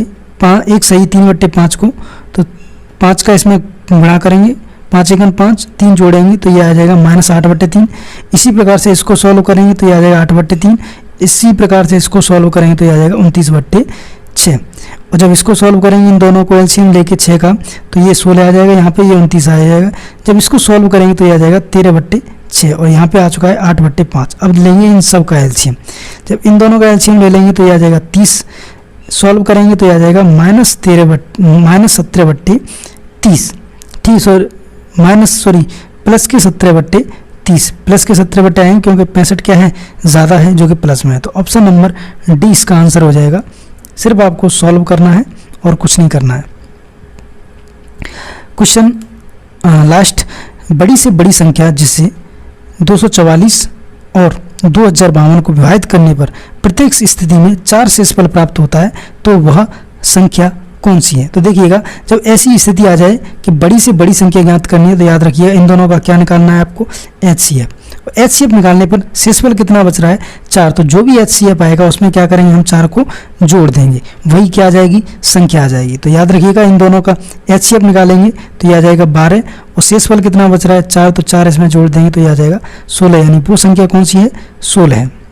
एक सही 3/5 को, तो 5 का इसमें गुणा करेंगे, 5 एकम 5, 3 जोड़ेंगे तो ये आ जाएगा -8/3। इसी प्रकार से इसको सॉल्व करेंगे तो ये आ जाएगा 8/3। इसी प्रकार से इसको सॉल्व करेंगे तो ये आ जाएगा 29/6। और जब इसको सॉल्व करेंगे इन दोनों को एलसीएम लेके 6 का, तो ये 16 आ जाएगा, यहाँ पे ये 29 आ जाएगा। जब इसको सॉल्व करेंगे तो ये आ जाएगा 13/6 और यहाँ पे आ चुका है 8/5। अब लेंगे इन सब का एलसीएम। जब इन दोनों का एलसीएम ले लेंगे तो ये आ जाएगा 30। सॉल्व करेंगे तो ये आ जाएगा -17/30 और प्लस के 17/30। प्लस के 17 आएंगे क्योंकि 65 क्या है, ज़्यादा है, जो कि प्लस में है। तो ऑप्शन नंबर डी इसका आंसर हो जाएगा। सिर्फ आपको सॉल्व करना है और कुछ नहीं करना है। क्वेश्चन लास्ट, बड़ी से बड़ी संख्या जिससे 244 और 2052 को विभाजित करने पर प्रत्येक स्थिति में 4 शेषफल प्राप्त होता है, तो वह संख्या कौन सी है। तो देखिएगा जब ऐसी स्थिति आ जाए कि बड़ी से बड़ी संख्या ज्ञात करनी है, तो याद रखिएगा इन दोनों का क्या निकालना है आपको, HCF। HCF निकालने पर शेषफल कितना बच रहा है, 4। तो जो भी HCF आएगा उसमें क्या करेंगे, हम 4 को जोड़ देंगे, वही क्या आ जाएगी, संख्या आ जाएगी। तो याद रखिएगा इन दोनों का HCF निकालेंगे तो ये आ जाएगा 12 और शेषफल कितना बच रहा है, 4। तो 4 इसमें जोड़ देंगे तो ये आ जाएगा 16, यानी वो संख्या कौन सी है, 16 है।